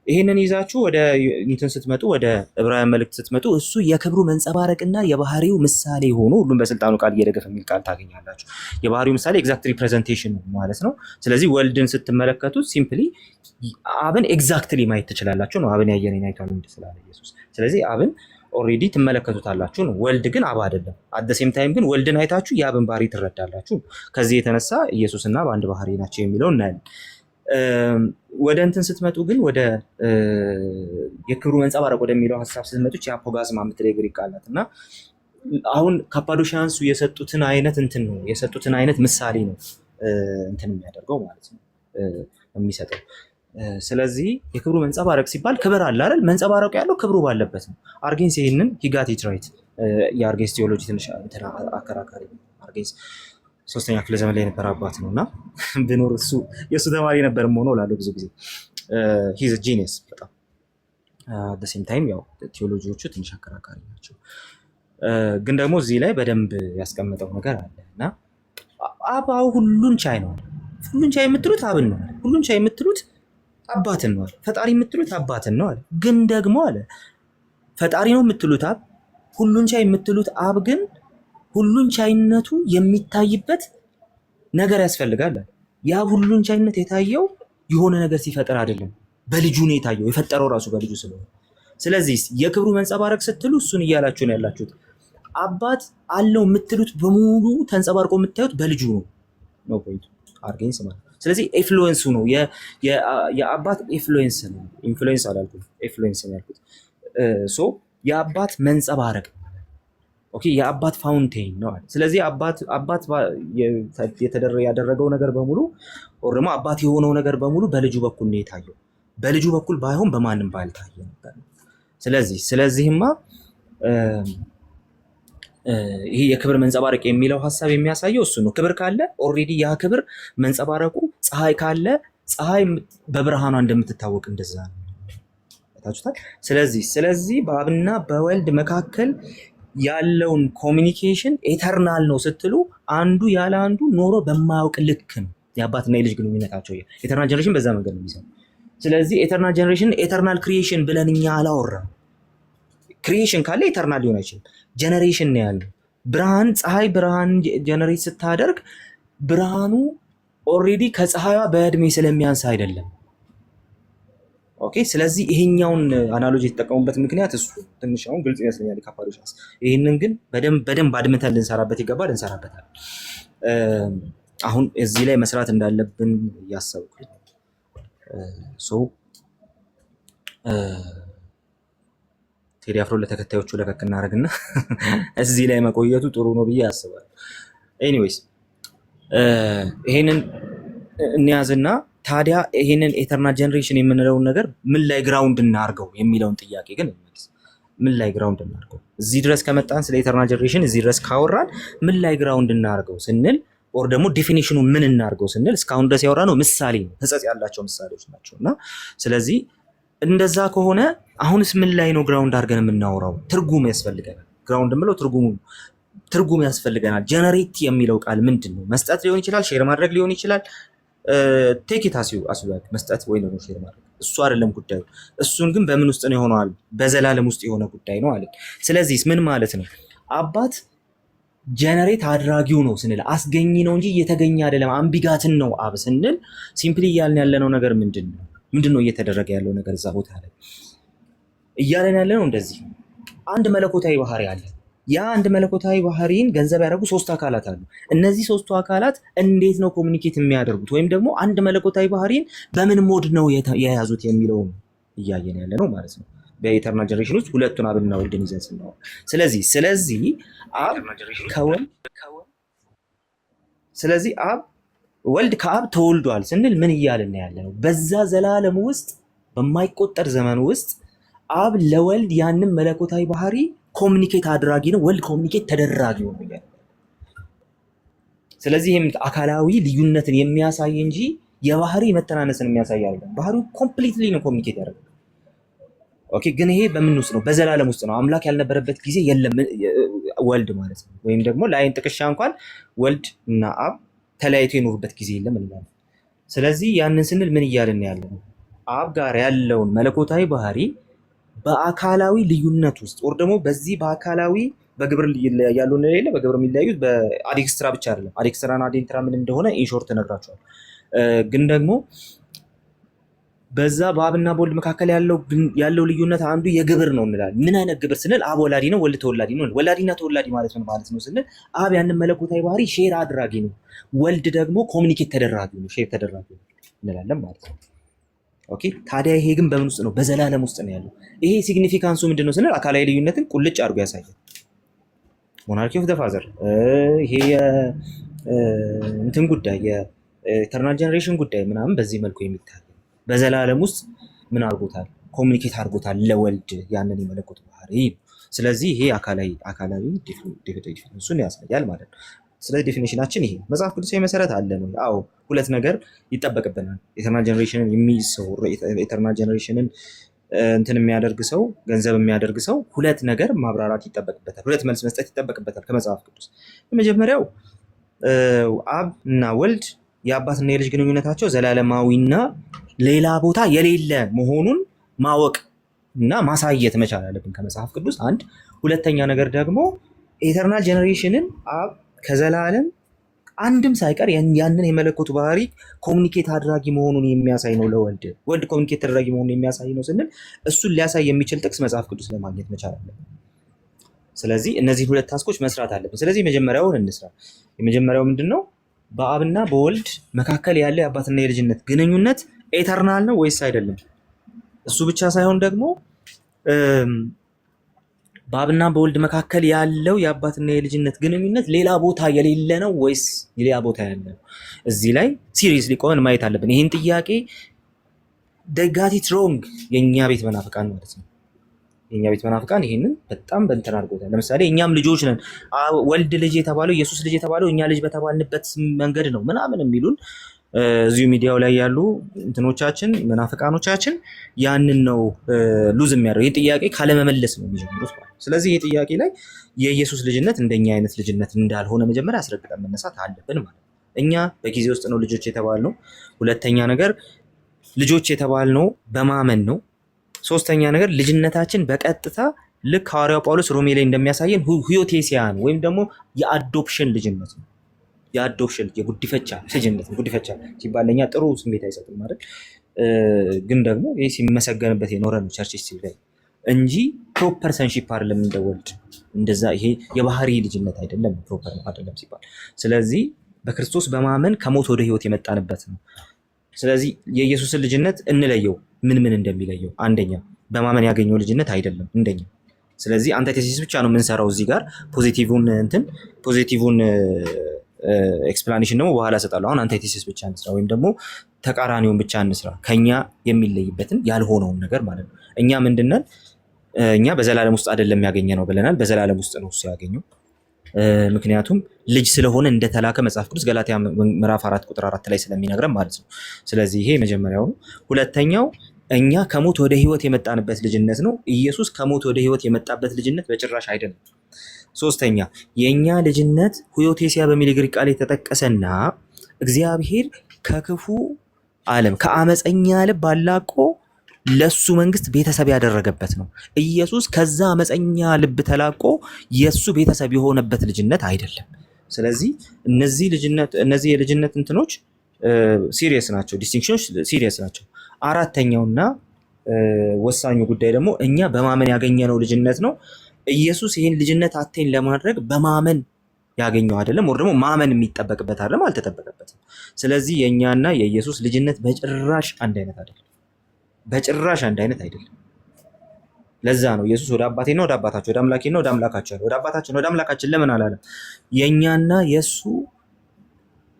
ይህንን ይዛችሁ ወደ እንትን ስትመጡ፣ ወደ ዕብራውያን መልእክት ስትመጡ እሱ የክብሩ መንጸባረቅና የባህሪው ምሳሌ ሆኖ ሁሉም በስልጣኑ ቃል እየደገፈ የሚል ቃል ታገኛላችሁ። የባህሪው ምሳሌ ኤግዛክት ሪፕሬዘንቴሽን ማለት ነው። ስለዚህ ወልድን ስትመለከቱት ሲምፕሊ አብን ኤግዛክትሊ ማየት ትችላላችሁ ነው። አብን ያየነኝ አይቷል እንደ ስላለ ኢየሱስ። ስለዚህ አብን ኦልሬዲ ትመለከቱታላችሁ ነው። ወልድ ግን አብ አይደለም። አት ሴም ታይም ግን ወልድን አይታችሁ የአብን ባህሪ ትረዳላችሁ። ከዚህ የተነሳ ኢየሱስና በአንድ ባህሪ ናቸው የሚለው እናያለን። ወደ እንትን ስትመጡ ግን ወደ የክብሩ መንጸባረቅ ወደሚለው ሀሳብ ስትመጡ የአፖጋዝማ የምትለው የግሪክ ቃል ናት እና አሁን ካፓዶሺያንሱ የሰጡትን አይነት እንትን ነው የሰጡትን አይነት ምሳሌ ነው እንትን የሚያደርገው ማለት ነው የሚሰጠው። ስለዚህ የክብሩ መንጸባረቅ ሲባል ክብር አለ አይደል? መንጸባረቁ ያለው ክብሩ ባለበት ነው። አርጌንስ ይህንን ሂጋት ኢትራይት የአርጌንስ ቴዎሎጂ ትንሽ አከራካሪ አርጌንስ 3ኛ ክፍለ ዘመን ላይ የነበረ አባት ነው እና ብኖር እሱ የእሱ ተማሪ ነበር ሆኖ ላለው ብዙ ጊዜ ሂዝ ጂኒየስ በጣም ሴም ታይም ያው ቴዎሎጂዎቹ ትንሽ አከራካሪ ናቸው። ግን ደግሞ እዚህ ላይ በደንብ ያስቀመጠው ነገር አለ እና አባው ሁሉን ቻይ ነው። ሁሉን ቻይ የምትሉት አብን ነው አለ። ሁሉን ቻይ የምትሉት አባትን ነው አለ። ፈጣሪ የምትሉት አባትን ነው አለ። ግን ደግሞ አለ ፈጣሪ ነው የምትሉት አብ፣ ሁሉን ቻይ የምትሉት አብ ግን ሁሉን ቻይነቱ የሚታይበት ነገር ያስፈልጋል። ያ ሁሉን ቻይነት የታየው የሆነ ነገር ሲፈጠር አይደለም፣ በልጁ ነው የታየው። የፈጠረው ራሱ በልጁ ስለሆነ፣ ስለዚህ የክብሩ መንጸባረቅ ስትሉ እሱን እያላችሁ ነው ያላችሁት። አባት አለው የምትሉት በሙሉ ተንጸባርቆ የምታዩት በልጁ ነው ፖይንቱ። አርጌንስ ማለት ስለዚህ ኢንፍሉዌንሱ ነው የአባት ኢንፍሉዌንስ ነው። ኢንፍሉዌንስ አላልኩም፣ ኢንፍሉዌንስ ነው ያልኩት። ሶ የአባት መንጸባረቅ ኦኬ፣ የአባት ፋውንቴን ነው አለ። ስለዚህ አባት ያደረገው ነገር በሙሉ ኦር ደግሞ አባት የሆነው ነገር በሙሉ በልጁ በኩል ነው የታየው። በልጁ በኩል ባይሆን በማንም ባልታየ ነበር። ስለዚህማ ይሄ የክብር መንጸባረቅ የሚለው ሐሳብ የሚያሳየው እሱ ነው። ክብር ካለ ኦልሬዲ ያ ክብር መንጸባረቁ፣ ፀሐይ ካለ ፀሐይ በብርሃኗ እንደምትታወቅ እንደዛ ነው። ታችሁታል። ስለዚህ በአብና በወልድ መካከል ያለውን ኮሚኒኬሽን ኤተርናል ነው ስትሉ አንዱ ያለ አንዱ ኖሮ በማያውቅ ልክ ነው የአባትና የልጅ ግንኙነታቸው። ኤተርናል ጀነሬሽን በዛ መንገድ ነው የሚሰራው። ስለዚህ ኤተርናል ጀነሬሽን ኤተርናል ክሪኤሽን ብለን እኛ አላወራም። ክሪኤሽን ካለ ኤተርናል ሊሆን አይችልም። ጀነሬሽን ነው ያለው። ብርሃን ፀሐይ ብርሃን ጀነሬት ስታደርግ ብርሃኑ ኦልሬዲ ከፀሐይዋ በእድሜ ስለሚያንስ አይደለም። ኦኬ። ስለዚህ ይሄኛውን አናሎጂ የተጠቀሙበት ምክንያት እሱ ትንሽ አሁን ግልጽ ይመስለኛል ካፓዶሻስ። ይሄንን ግን በደንብ አድምተን ልንሰራበት ይገባል፣ እንሰራበታል። አሁን እዚህ ላይ መስራት እንዳለብን እያሰብኩ ቴዲ አፍሮ ለተከታዮቹ ለቀቅ እናደርግና እዚህ ላይ መቆየቱ ጥሩ ነው ብዬ አስባለሁ። ኤኒዌይስ ይሄንን እንያዝና ታዲያ ይሄንን ኤተርናል ጀነሬሽን የምንለውን ነገር ምን ላይ ግራውንድ እናርገው የሚለውን ጥያቄ ግን እንመልስ። ምን ላይ ግራውንድ እናርገው? እዚህ ድረስ ከመጣን ስለ ኤተርናል ጀነሬሽን እዚህ ድረስ ካወራን ምን ላይ ግራውንድ እናርገው ስንል ኦር ደግሞ ዲፊኒሽኑ ምን እናርገው ስንል እስካሁን ድረስ ያወራነው ምሳሌ ነው፣ ሕጸጽ ያላቸው ምሳሌዎች ናቸውና ስለዚህ እንደዛ ከሆነ አሁንስ ምን ላይ ነው ግራውንድ አድርገን የምናወራው? ትርጉም ያስፈልገናል። ግራውንድ የምለው ትርጉም ያስፈልገናል። ጀነሬት የሚለው ቃል ምንድን ነው? መስጠት ሊሆን ይችላል፣ ሼር ማድረግ ሊሆን ይችላል። ቴክ ኢት አስ መስጠት ወይ ነው ሼር ማድረግ፣ እሱ አይደለም ጉዳዩ። እሱን ግን በምን ውስጥ ነው የሆነዋል? በዘላለም ውስጥ የሆነ ጉዳይ ነው አለ። ስለዚህ ምን ማለት ነው? አባት ጀነሬት አድራጊው ነው ስንል አስገኝ ነው እንጂ እየተገኘ አይደለም። አምቢጋትን ነው አብ ስንል ሲምፕሊ እያልን ያለነው ነገር ምንድን ነው እየተደረገ ያለው ነገር እዛ ቦታ ላይ እያለን ያለነው እንደዚህ አንድ መለኮታዊ ባህሪ አለ። ያ አንድ መለኮታዊ ባህሪን ገንዘብ ያደረጉ ሶስት አካላት አሉ። እነዚህ ሶስቱ አካላት እንዴት ነው ኮሚኒኬት የሚያደርጉት ወይም ደግሞ አንድ መለኮታዊ ባህሪን በምን ሞድ ነው የያዙት የሚለውን እያየን ያለ ነው ማለት ነው። በኢተርናል ጀነሬሽን ውስጥ ሁለቱን አብና ወልድን ይዘን ስናወራ ስለዚህ አብ ወልድ ከአብ ተወልዷል ስንል ምን እያልን ያለ ነው? በዛ ዘላለም ውስጥ በማይቆጠር ዘመን ውስጥ አብ ለወልድ ያንን መለኮታዊ ባህሪ ኮሚኒኬት አድራጊ ነው፣ ወልድ ኮሚኒኬት ተደራጊ ነው ይላል። ስለዚህ ይሄም አካላዊ ልዩነትን የሚያሳይ እንጂ የባህሪ መተናነስን የሚያሳይ አይደለም። ባህሪው ኮምፕሊትሊ ነው ኮሚኒኬት ያደርጋል። ኦኬ። ግን ይሄ በምን ውስጥ ነው? በዘላለም ውስጥ ነው። አምላክ ያልነበረበት ጊዜ የለም ወልድ ማለት ነው። ወይም ደግሞ ለአይን ጥቅሻ እንኳን ወልድ እና አብ ተለያይቶ የኖሩበት ጊዜ የለም እንላለን። ስለዚህ ያንን ስንል ምን እያልን ያለ ነው? አብ ጋር ያለውን መለኮታዊ ባህሪ በአካላዊ ልዩነት ውስጥ ወር ደግሞ በዚህ በአካላዊ በግብር ያሉ እንደሌለ በግብር የሚለያዩት በአዴክስትራ ብቻ አይደለም። አዴክስትራና አዴንትራ ምን እንደሆነ ኢንሾርት እነግራቸዋለሁ። ግን ደግሞ በዛ በአብና በወልድ መካከል ያለው ልዩነት አንዱ የግብር ነው እንላለን። ምን አይነት ግብር ስንል አብ ወላዲ ነው፣ ወልድ ተወላዲ ነው። ወላዲና ተወላዲ ማለት ምን ማለት ነው ስንል አብ ያንን መለኮታዊ ባህሪ ሼር አድራጊ ነው፣ ወልድ ደግሞ ኮሚኒኬት ተደራጊ ነው፣ ሼር ተደራጊ ነው እንላለን ማለት ነው። ኦኬ። ታዲያ ይሄ ግን በምን ውስጥ ነው? በዘላለም ውስጥ ነው ያለው። ይሄ ሲግኒፊካንሱ ምንድነው ስንል አካላዊ ልዩነትን ቁልጭ አድርጎ ያሳያል። ሞናርኪ ኦፍ ዘ ፋዘር ይሄ እንትን ጉዳይ የኢተርናል ጀነሬሽን ጉዳይ ምናምን በዚህ መልኩ የሚታይ በዘላለም ውስጥ ምን አድርጎታል? ኮሚኒኬት አድርጎታል ለወልድ ያንን የመለኮት ባህሪ። ስለዚህ ይሄ አካላዊ ዲፊኒሽኑን ያሳያል ማለት ነው። ስለዚህ ዴፊኒሽናችን ይሄ መጽሐፍ ቅዱሳዊ መሰረት አለ ነው። አዎ ሁለት ነገር ይጠበቅብናል። ኢተርናል ጀነሬሽንን የሚይዝ ሰው ኢተርናል ጀነሬሽንን እንትን የሚያደርግ ሰው ገንዘብ የሚያደርግ ሰው ሁለት ነገር ማብራራት ይጠበቅበታል። ሁለት መልስ መስጠት ይጠበቅበታል ከመጽሐፍ ቅዱስ። የመጀመሪያው አብ እና ወልድ የአባትና የልጅ ግንኙነታቸው ዘላለማዊና ሌላ ቦታ የሌለ መሆኑን ማወቅ እና ማሳየት መቻል አለብን ከመጽሐፍ ቅዱስ አንድ። ሁለተኛ ነገር ደግሞ ኢተርናል ጀነሬሽንን አብ ከዘላለም አንድም ሳይቀር ያንን የመለኮቱ ባህሪ ኮሚኒኬት አድራጊ መሆኑን የሚያሳይ ነው ለወልድ፣ ወልድ ኮሚኒኬት አድራጊ መሆኑን የሚያሳይ ነው ስንል እሱን ሊያሳይ የሚችል ጥቅስ መጽሐፍ ቅዱስ ለማግኘት መቻል አለብን። ስለዚህ እነዚህ ሁለት ታስኮች መስራት አለብን። ስለዚህ የመጀመሪያውን እንስራ። የመጀመሪያው ምንድነው? በአብና በወልድ መካከል ያለ የአባትና የልጅነት ግንኙነት ኤተርናል ነው ወይስ አይደለም? እሱ ብቻ ሳይሆን ደግሞ በአብና በወልድ መካከል ያለው የአባትና የልጅነት ግንኙነት ሌላ ቦታ የሌለ ነው ወይስ ሌላ ቦታ ያለ ነው? እዚህ ላይ ሲሪየስሊ ቆመን ማየት አለብን። ይህን ጥያቄ ደጋቲት ሮንግ የእኛ ቤት መናፍቃን ማለት ነው። የእኛ ቤት መናፍቃን ይህንን በጣም በእንትን አድርጎታል። ለምሳሌ እኛም ልጆች ነን፣ ወልድ ልጅ የተባለው ኢየሱስ ልጅ የተባለው እኛ ልጅ በተባልንበት መንገድ ነው ምናምን የሚሉን እዚሁ ሚዲያው ላይ ያሉ እንትኖቻችን መናፍቃኖቻችን ያንን ነው ሉዝ የሚያደርገው። ይህ ጥያቄ ካለመመለስ ነው የሚጀምሩት ማለት። ስለዚህ ይህ ጥያቄ ላይ የኢየሱስ ልጅነት እንደኛ አይነት ልጅነት እንዳልሆነ መጀመሪያ አስረግጠን መነሳት አለብን ማለት። እኛ በጊዜ ውስጥ ነው ልጆች የተባልነው። ሁለተኛ ነገር ልጆች የተባልነው በማመን ነው። ሶስተኛ ነገር ልጅነታችን በቀጥታ ልክ ሐዋርያው ጳውሎስ ሮሜ ላይ እንደሚያሳየን ሁዮቴሲያን ወይም ደግሞ የአዶፕሽን ልጅነት ነው። የአዶፕሽን የጉዲፈቻ ልጅነት ነው። ጉዲፈቻ ሲባል ለኛ ጥሩ ስሜት አይሰጥም ማለት ግን ደግሞ ይህ ሲመሰገንበት የኖረ ነው ቸርች ሲል ላይ እንጂ ፕሮፐር ሰንሺፕ አይደለም እንደወልድ እንደዛ ይሄ የባህሪ ልጅነት አይደለም፣ ፕሮፐር አይደለም ሲባል። ስለዚህ በክርስቶስ በማመን ከሞት ወደ ህይወት የመጣንበት ነው። ስለዚህ የኢየሱስን ልጅነት እንለየው ምን እንደሚለየው። አንደኛ በማመን ያገኘው ልጅነት አይደለም እንደኛ። ስለዚህ አንታይቴሲስ ብቻ ነው የምንሰራው እዚህ ጋር ፖዚቲቭን ኤክስፕላኔሽን ደግሞ በኋላ እሰጣለሁ። አሁን አንታይቴሲስ ብቻ እንስራ ወይም ደግሞ ተቃራኒውን ብቻ እንስራ፣ ከኛ የሚለይበትን ያልሆነውን ነገር ማለት ነው። እኛ ምንድነን? እኛ በዘላለም ውስጥ አይደለም ያገኘ ነው ብለናል። በዘላለም ውስጥ ነው እሱ ያገኘው። ምክንያቱም ልጅ ስለሆነ እንደተላከ መጽሐፍ ቅዱስ ገላትያ ምዕራፍ 4 ቁጥር 4 ላይ ስለሚነግረን ማለት ነው። ስለዚህ ይሄ መጀመሪያው ነው። ሁለተኛው እኛ ከሞት ወደ ህይወት የመጣንበት ልጅነት ነው። ኢየሱስ ከሞት ወደ ህይወት የመጣበት ልጅነት በጭራሽ አይደለም። ሶስተኛ የኛ ልጅነት ሁዮቴሲያ በሚል ግሪክ ቃል የተጠቀሰና እግዚአብሔር ከክፉ ዓለም ከአመፀኛ ልብ አላቆ ለሱ መንግስት ቤተሰብ ያደረገበት ነው። ኢየሱስ ከዛ አመፀኛ ልብ ተላቆ የሱ ቤተሰብ የሆነበት ልጅነት አይደለም። ስለዚህ እነዚህ የልጅነት እንትኖች ሲሪየስ ናቸው፣ ዲስቲንክሽኖች ሲሪየስ ናቸው። አራተኛውና ወሳኙ ጉዳይ ደግሞ እኛ በማመን ያገኘነው ልጅነት ነው። ኢየሱስ ይህን ልጅነት አቴን ለማድረግ በማመን ያገኘው አይደለም፣ ወር ደግሞ ማመን የሚጠበቅበት አይደለም፣ አልተጠበቀበትም። ስለዚህ የእኛና የኢየሱስ ልጅነት በጭራሽ አንድ አይነት አይደለም፣ በጭራሽ አንድ አይነት አይደለም። ለዛ ነው ኢየሱስ ወደ አባቴና ወደ አባታችሁ፣ ወደ አምላኬና ወደ አምላካችሁ ያለ። ወደ አባታችን ወደ አምላካችን ለምን አላለም? የእኛና የእሱ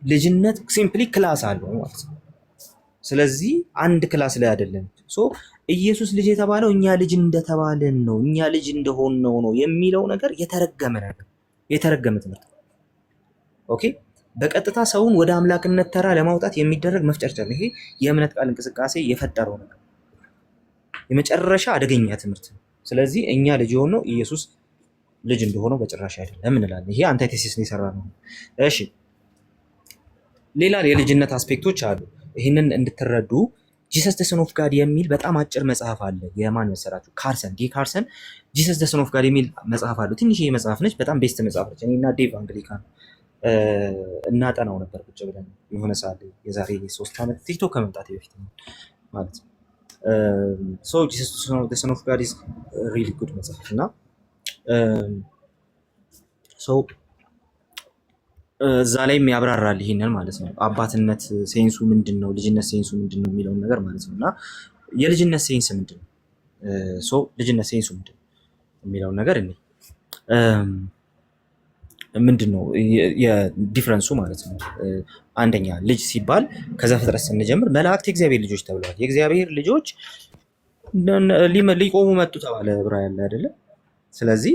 ልጅነት ሲምፕሊ ክላስ አለው ማለት ነው። ስለዚህ አንድ ክላስ ላይ አይደለም። ኢየሱስ ልጅ የተባለው እኛ ልጅ እንደተባልን ነው፣ እኛ ልጅ እንደሆነው ነው የሚለው ነገር የተረገመ ነገር፣ የተረገመ ትምህርት። ኦኬ፣ በቀጥታ ሰውን ወደ አምላክነት ተራ ለማውጣት የሚደረግ መፍጨርጨር ነው። ይሄ የእምነት ቃል እንቅስቃሴ የፈጠረው ነገር የመጨረሻ አደገኛ ትምህርት ነው። ስለዚህ እኛ ልጅ የሆነው ኢየሱስ ልጅ እንደሆነው በጭራሽ አይደለም እንላለን። ይሄ አንታይቴሲስ ነው የሰራነው። እሺ፣ ሌላ የልጅነት አስፔክቶች አሉ። ይህንን እንድትረዱ ጂሰስ ዘ ሰን ኦፍ ጋድ የሚል በጣም አጭር መጽሐፍ አለ። የማን መሰራችሁ? ካርሰን ጂሰስ ዘ ሰን ኦፍ ጋድ የሚል መጽሐፍ አለ። ትንሽ መጽሐፍ ነች፣ በጣም ቤስት መጽሐፍ ነች። እኔና ዴቭ አንግሊካን እናጠናው ነበር ቁጭ ብለን የሆነ ሰዓት የዛሬ 3 ዓመት ቲክቶክ ከመምጣት በፊት ማለት ነው። ጂሰስ ዘ ሰን ኦፍ ጋድ ኢዝ ሪሊ ጉድ መጽሐፍ እና እዛ ላይም ያብራራል ይሄንን ማለት ነው። አባትነት ሴንሱ ምንድን ነው፣ ልጅነት ሴንሱ ምንድን ነው የሚለውን ነገር ማለት ነው። እና የልጅነት ሴንስ ምንድን ነው፣ ልጅነት ሴንሱ ምንድን ነው የሚለውን ነገር እኔ ምንድን ነው የዲፍረንሱ ማለት ነው። አንደኛ ልጅ ሲባል ከዘፍጥረት ስንጀምር መላእክት የእግዚአብሔር ልጆች ተብለዋል። የእግዚአብሔር ልጆች ሊቆሙ መጡ ተባለ ዕብራውያን ላይ አይደለ? ስለዚህ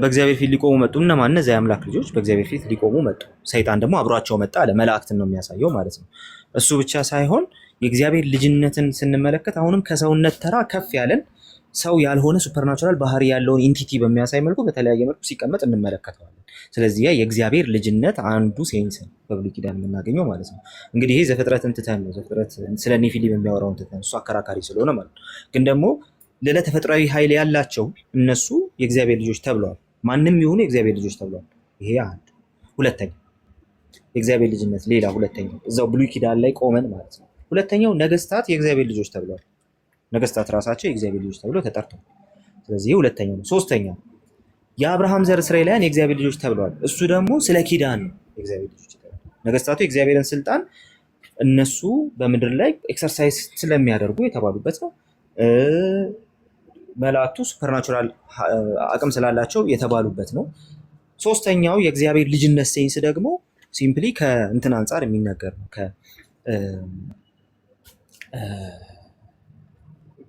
በእግዚአብሔር ፊት ሊቆሙ መጡ። እነማን? እነዚያ የአምላክ ልጆች በእግዚአብሔር ፊት ሊቆሙ መጡ። ሰይጣን ደግሞ አብሯቸው መጣ አለ። መላእክትን ነው የሚያሳየው ማለት ነው። እሱ ብቻ ሳይሆን የእግዚአብሔር ልጅነትን ስንመለከት አሁንም ከሰውነት ተራ ከፍ ያለን ሰው ያልሆነ ሱፐርናቹራል ባህሪ ያለውን ኢንቲቲ በሚያሳይ መልኩ በተለያየ መልኩ ሲቀመጥ እንመለከተዋለን። ስለዚህ የእግዚአብሔር ልጅነት አንዱ ሴንስ ነው በብሉይ ኪዳን የምናገኘው ማለት ነው። እንግዲህ ይሄ ዘፍጥረትን ትተን ነው፣ ዘፍጥረት ስለ ኔፊሊም የሚያወራውን ትተን እሱ አከራካሪ ስለሆነ ማለት ነው። ግን ደግሞ ሌላ ተፈጥሯዊ ኃይል ያላቸው እነሱ የእግዚአብሔር ልጆች ተብለዋል። ማንም ይሁኑ የእግዚአብሔር ልጆች ተብለዋል። ይሄ አንድ። ሁለተኛ የእግዚአብሔር ልጅነት ሌላ ሁለተኛው እዛው ብሉይ ኪዳን ላይ ቆመን ማለት ነው። ሁለተኛው ነገስታት የእግዚአብሔር ልጆች ተብለዋል። ነገስታት ራሳቸው የእግዚአብሔር ልጆች ተብለው ተጠርተዋል። ስለዚህ ይሄ ሁለተኛው ነው። ሶስተኛው የአብርሃም ዘር እስራኤላውያን የእግዚአብሔር ልጆች ተብለዋል። እሱ ደግሞ ስለ ኪዳን ነው የእግዚአብሔር ልጆች ተብለዋል። ነገስታቱ የእግዚአብሔርን ስልጣን እነሱ በምድር ላይ ኤክሰርሳይዝ ስለሚያደርጉ የተባሉበት ነው። መላእክቱ ሱፐርናቹራል አቅም ስላላቸው የተባሉበት ነው። ሶስተኛው የእግዚአብሔር ልጅነት ሴንስ ደግሞ ሲምፕሊ ከእንትን አንጻር የሚነገር ነው።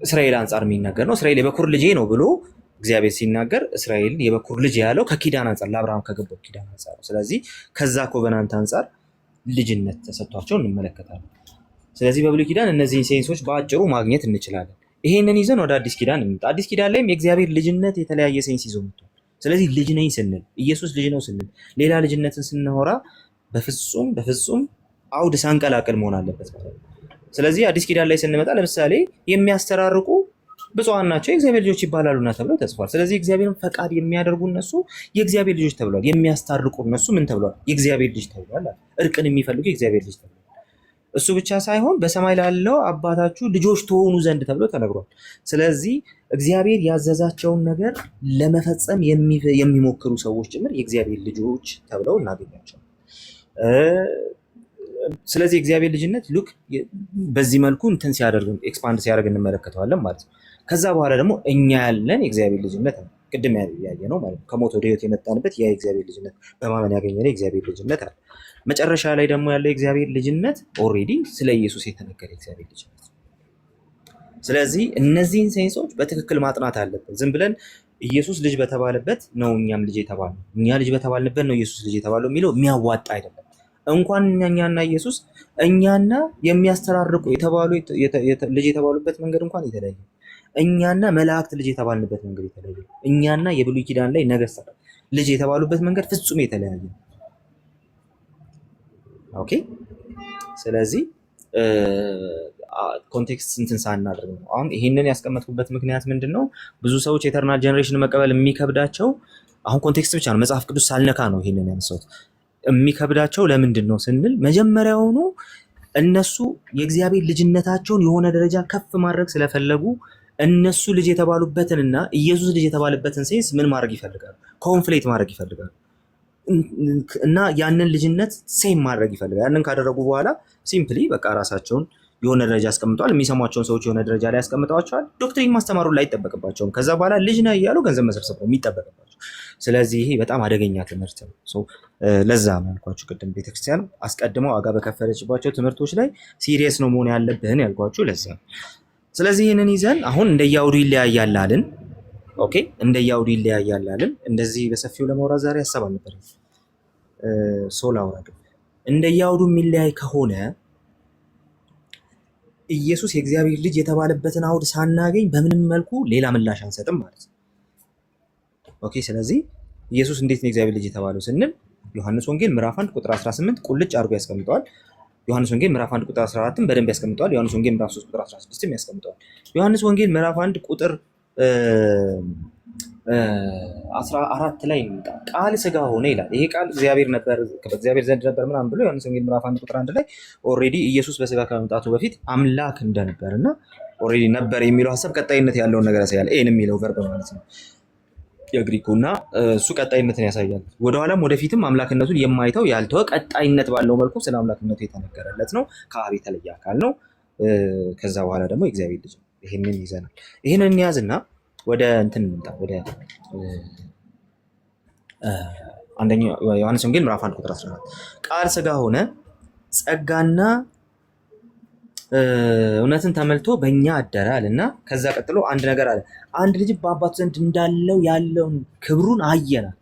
እስራኤል አንጻር የሚነገር ነው። እስራኤል የበኩር ልጄ ነው ብሎ እግዚአብሔር ሲናገር እስራኤል የበኩር ልጅ ያለው ከኪዳን አንጻር ለአብርሃም ከገባው ኪዳን አንጻር ነው። ስለዚህ ከዛ ኮቨናንት አንጻር ልጅነት ተሰጥቷቸው እንመለከታለን። ስለዚህ በብሉይ ኪዳን እነዚህን ሴንሶች በአጭሩ ማግኘት እንችላለን። ይሄንን ይዘን ወደ አዲስ ኪዳን እንምጣ። አዲስ ኪዳን ላይም የእግዚአብሔር ልጅነት የተለያየ ሴንስ ይዞ መጥቷል። ስለዚህ ልጅ ነኝ ስንል ኢየሱስ ልጅ ነው ስንል ሌላ ልጅነትን ስናወራ በፍጹም አውድ ሳንቀላቅል መሆን አለበት ማለት ነው። ስለዚህ አዲስ ኪዳን ላይ ስንመጣ ለምሳሌ የሚያስተራርቁ ብፁዓን ናቸው የእግዚአብሔር ልጆች ይባላሉና ተብለው ተጽፏል። ስለዚህ እግዚአብሔርን ፈቃድ የሚያደርጉ እነሱ የእግዚአብሔር ልጆች ተብለዋል። የሚያስታርቁ እነሱ ምን ተብለዋል? የእግዚአብሔር ልጅ ተብለዋል። እርቅን የሚፈልጉ የእግዚአብሔር ልጅ ተብለዋል። እሱ ብቻ ሳይሆን በሰማይ ላለው አባታችሁ ልጆች ትሆኑ ዘንድ ተብሎ ተነግሯል። ስለዚህ እግዚአብሔር ያዘዛቸውን ነገር ለመፈጸም የሚሞክሩ ሰዎች ጭምር የእግዚአብሔር ልጆች ተብለው እናገኛቸው። ስለዚህ የእግዚአብሔር ልጅነት ሉክ በዚህ መልኩ እንትን ሲያደርግ ኤክስፓንድ ሲያደርግ እንመለከተዋለን ማለት ነው። ከዛ በኋላ ደግሞ እኛ ያለን የእግዚአብሔር ልጅነት ነው፣ ቅድም ያየ ነው ማለት ነው። ከሞት ወደ ሕይወት የመጣንበት ያ የእግዚአብሔር ልጅነት በማመን ያገኘነው የእግዚአብሔር ልጅነት አለ። መጨረሻ ላይ ደግሞ ያለው የእግዚአብሔር ልጅነት ኦልሬዲ ስለ ኢየሱስ የተነገረ የእግዚአብሔር ልጅነት። ስለዚህ እነዚህን ሴንሶች በትክክል ማጥናት አለብን። ዝም ብለን ኢየሱስ ልጅ በተባለበት ነው እኛም ልጅ የተባልነው፣ እኛ ልጅ በተባልንበት ነው ኢየሱስ ልጅ የተባለው የሚለው የሚያዋጣ አይደለም። እንኳን እኛና ኢየሱስ እኛና የሚያስተራርቁ ልጅ የተባሉበት መንገድ እንኳን የተለያየ፣ እኛና መላእክት ልጅ የተባልንበት መንገድ የተለያየ፣ እኛና የብሉይ ኪዳን ላይ ነገስታት ልጅ የተባሉበት መንገድ ፍጹም የተለያየ። ኦኬ። ስለዚህ ኮንቴክስት እንትን ሳናደርግ ነው። አሁን ይሄንን ያስቀመጥኩበት ምክንያት ምንድን ነው? ብዙ ሰዎች ኤተርናል ጀነሬሽን መቀበል የሚከብዳቸው አሁን ኮንቴክስት ብቻ ነው፣ መጽሐፍ ቅዱስ ሳልነካ ነው ይሄንን ያነሳሁት። የሚከብዳቸው ለምንድን ነው ስንል መጀመሪያውኑ እነሱ የእግዚአብሔር ልጅነታቸውን የሆነ ደረጃ ከፍ ማድረግ ስለፈለጉ እነሱ ልጅ የተባሉበትንና ኢየሱስ ልጅ የተባለበትን ሴንስ ምን ማድረግ ይፈልጋሉ? ኮንፍሌት ማድረግ ይፈልጋሉ እና ያንን ልጅነት ሴም ማድረግ ይፈልጋሉ። ያንን ካደረጉ በኋላ ሲምፕሊ በቃ ራሳቸውን የሆነ ደረጃ ያስቀምጠዋል። የሚሰሟቸውን ሰዎች የሆነ ደረጃ ላይ ያስቀምጠዋቸዋል። ዶክትሪን ማስተማሩ ላይ አይጠበቅባቸውም። ከዛ በኋላ ልጅ ነህ እያሉ ገንዘብ መሰብሰብ ነው የሚጠበቅባቸው። ስለዚህ ይሄ በጣም አደገኛ ትምህርት ነው። ለዛ ያልኳችሁ ቅድም ቤተክርስቲያን አስቀድመው ዋጋ በከፈለችባቸው ትምህርቶች ላይ ሲሪየስ ነው መሆን ያለብህን ያልኳችሁ ለዛ። ስለዚህ ይህንን ይዘን አሁን እንደየአውዱ ይለያያላልን። ኦኬ፣ እንደየአውዱ ይለያያላልን። እንደዚህ በሰፊው ለማውራት ዛሬ ሀሳብ አልነበረም። ሶል አውራ ግን እንደየአውዱ የሚለያይ ከሆነ ኢየሱስ የእግዚአብሔር ልጅ የተባለበትን አውድ ሳናገኝ በምንም መልኩ ሌላ ምላሽ አንሰጥም ማለት ነው። ኦኬ። ስለዚህ ኢየሱስ እንዴት ነው የእግዚአብሔር ልጅ የተባለው ስንል ዮሐንስ ወንጌል ምዕራፍ 1 ቁጥር 18 ቁልጭ አድርጎ ያስቀምጠዋል። ዮሐንስ ወንጌል ምዕራፍ 1 ቁጥር 14ን በደንብ ያስቀምጠዋል። ዮሐንስ ወንጌል ምዕራፍ 3 ቁጥር 16ም ያስቀምጠዋል። ዮሐንስ ወንጌል ምዕራፍ 1 ቁጥር 14 ላይ ቃል ስጋ ሆነ ይላል። ይሄ ቃል እግዚአብሔር ነበር፣ በእግዚአብሔር ዘንድ ነበር ምናምን ብሎ ዮሐንስ ወንጌል ምዕራፍ 1 ቁጥር 1 ላይ ኦልሬዲ ኢየሱስ በስጋ ከመምጣቱ በፊት አምላክ እንደነበርና ኦልሬዲ ነበር የሚለው ሐሳብ ቀጣይነት ያለውን ነገር ያሳያል። ኤን የሚለው ቨርብ ማለት ነው የግሪኩና እሱ ቀጣይነትን ያሳያል። ወደኋላም ወደፊትም አምላክነቱን የማይተው ያልተወ ቀጣይነት ባለው መልኩ ስለ አምላክነቱ የተነገረለት ነው። ከአብ የተለየ አካል ነው። ከዛ በኋላ ደግሞ የእግዚአብሔር ልጅ ነው። ይሄንን ይዘናል። ይሄንን እንያዝና ወደ እንትን እንምጣ። ወደ አንደኛው ዮሐንስ ወንጌል ምዕራፍ 1 ቁጥር 14 ቃል ስጋ ሆነ ጸጋና እውነትን ተመልቶ በእኛ አደረ አለና ከዛ ቀጥሎ አንድ ነገር አለ። አንድ ልጅ በአባቱ ዘንድ እንዳለው ያለውን ክብሩን አየናል።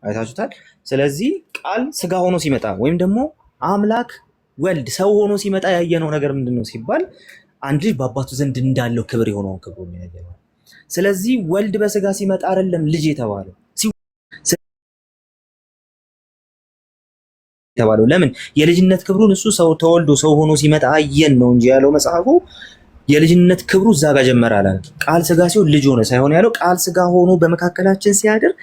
አይታችሁታል። ስለዚህ ቃል ስጋ ሆኖ ሲመጣ ወይም ደግሞ አምላክ ወልድ ሰው ሆኖ ሲመጣ ያየነው ነገር ምንድን ነው ሲባል አንድ ልጅ በአባቱ ዘንድ እንዳለው ክብር የሆነውን ክብሩን ያየነው። ስለዚህ ወልድ በስጋ ሲመጣ አይደለም ልጅ የተባለው የተባለው ለምን? የልጅነት ክብሩን እሱ ሰው ተወልዶ ሰው ሆኖ ሲመጣ አየን ነው እንጂ ያለው መጽሐፉ የልጅነት ክብሩ እዛ ጋር ጀመረ አላለም። ቃል ስጋ ሲሆን ልጅ ሆነ ሳይሆን ያለው ቃል ስጋ ሆኖ በመካከላችን ሲያድር